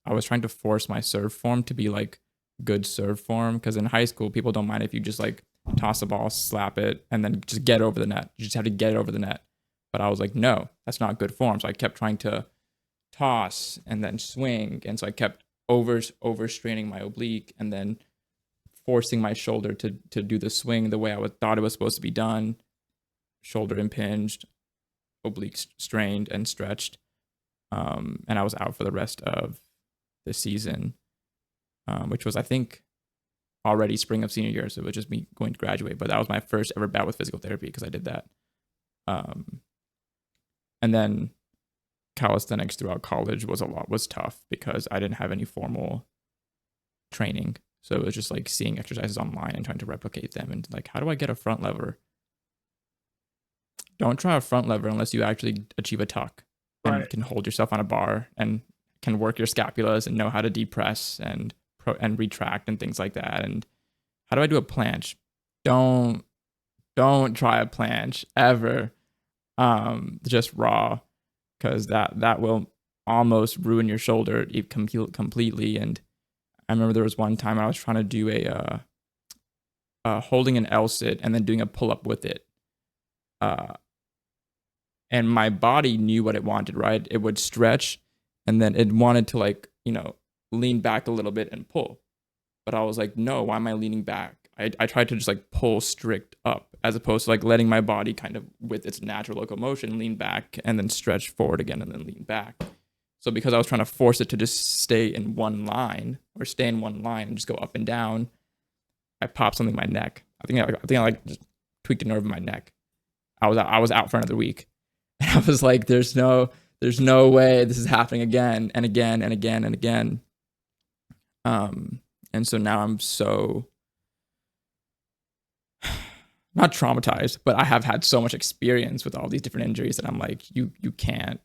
was trying to force my serve form to be like good serve form. Because in high school, people don't mind if you just like toss a ball, slap it, and then just get over the net. You just have to get it over the net. But I was like, no, that's not good form. So I kept trying to toss and then swing, and so I kept overstraining my oblique and then forcing my shoulder to do the swing the way thought it was supposed to be done. Shoulder impinged, oblique strained and stretched, and I was out for the rest of the season, which was I think already spring of senior year, so it was just me going to graduate. But that was my first ever bout with physical therapy because I did that, and then calisthenics throughout college was tough because I didn't have any formal training. So it was just like seeing exercises online and trying to replicate them. And like, how do I get a front lever? Don't try a front lever unless you actually achieve a tuck and Right. can hold yourself on a bar and can work your scapulas and know how to depress and retract and things like that. And how do I do a planche? Don't try a planche ever. Just raw, because that will almost ruin your shoulder completely. And I remember there was one time I was trying to do holding an L sit and then doing a pull up with it. And my body knew what it wanted, right? It would stretch and then it wanted to like, lean back a little bit and pull. But I was like, no, why am I leaning back? I tried to just like pull strict up as opposed to like letting my body kind of with its natural locomotion lean back and then stretch forward again and then lean back. So because I was trying to force it to just stay in one line and just go up and down, I popped something in my neck. I think I like just tweaked a nerve in my neck. I was out for another week. And I was like, there's no way this is happening again and again and again and again. And so now I'm so not traumatized, but I have had so much experience with all these different injuries that I'm like, you can't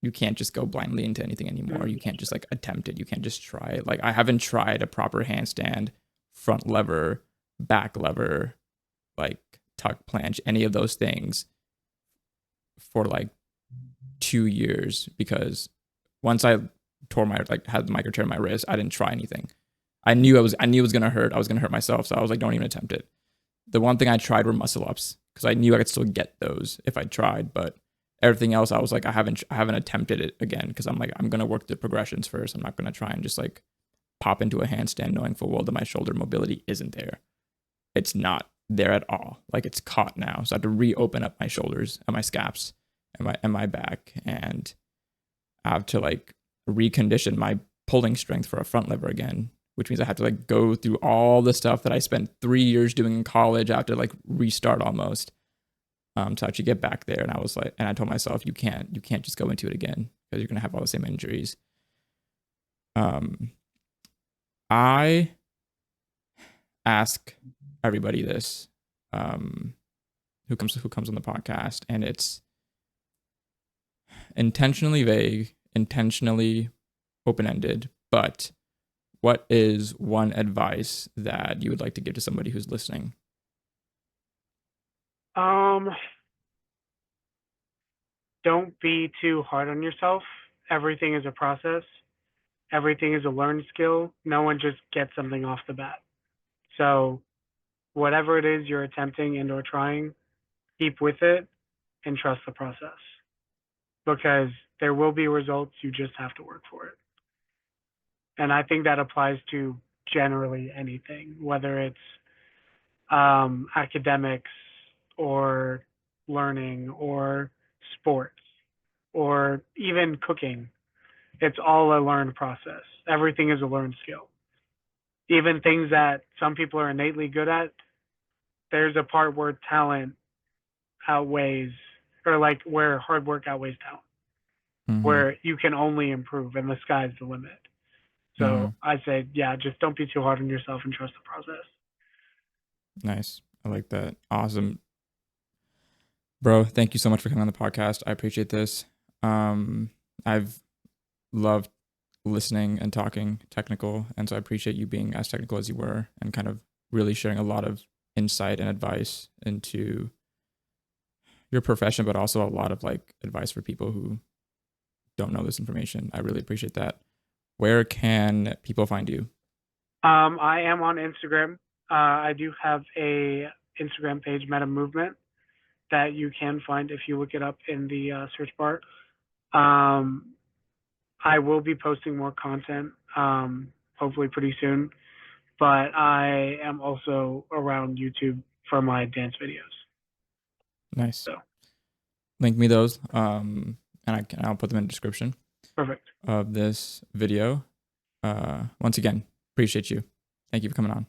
you can't just go blindly into anything anymore. You Yes. can't just like attempt it. You can't just try it. Like I haven't tried a proper handstand, front lever, back lever, like tuck planche, any of those things for like 2 years because once I tore my like had the micro tear in my wrist, I didn't try anything. I knew it was gonna hurt. I was gonna hurt myself, so I was like, don't even attempt it. The one thing I tried were muscle ups because I knew I could still get those if I tried, but everything else I was like, I haven't attempted it again because I'm like, I'm gonna work the progressions first. I'm not gonna try and just like pop into a handstand knowing full well that my shoulder mobility isn't there. It's not there at all. Like it's caught now, so I have to reopen up my shoulders and my scaps and my back, and I have to like recondition my pulling strength for a front lever again, which means I have to like go through all the stuff that I spent 3 years doing in college. I have to like restart almost to actually get back there. And I was like, and I told myself, you can't just go into it again because you're gonna have all the same injuries. I ask everybody this, who comes on the podcast, and it's intentionally vague, intentionally open-ended, but what is one advice that you would like to give to somebody who's listening? Um, don't be too hard on yourself. Everything is a process. Everything is a learned skill. No one just gets something off the bat. So whatever it is you're attempting and or trying, keep with it and trust the process because there will be results. You just have to work for it. And I think that applies to generally anything, whether it's academics or learning or sports or even cooking. It's all a learned process. Everything is a learned skill. Even things that some people are innately good at, there's a part where talent outweighs, or like where hard work outweighs talent, Mm-hmm. where you can only improve and the sky's the limit. Mm-hmm. So I say, yeah, just don't be too hard on yourself and trust the process. Nice. I like that. Awesome. Bro, thank you so much for coming on the podcast. I appreciate this. I've loved listening and talking technical, and so I appreciate you being as technical as you were and kind of really sharing a lot of insight and advice into your profession, but also a lot of like advice for people who don't know this information. I really appreciate that. Where can people find you? I am on Instagram. I do have a Instagram page, Meta Movement, that you can find if you look it up in the search bar. Um, I will be posting more content, hopefully pretty soon. But I am also around YouTube for my dance videos. Nice. So Link me those, and I'll put them in the description perfect. of this video. Once again, appreciate you. Thank you for coming on.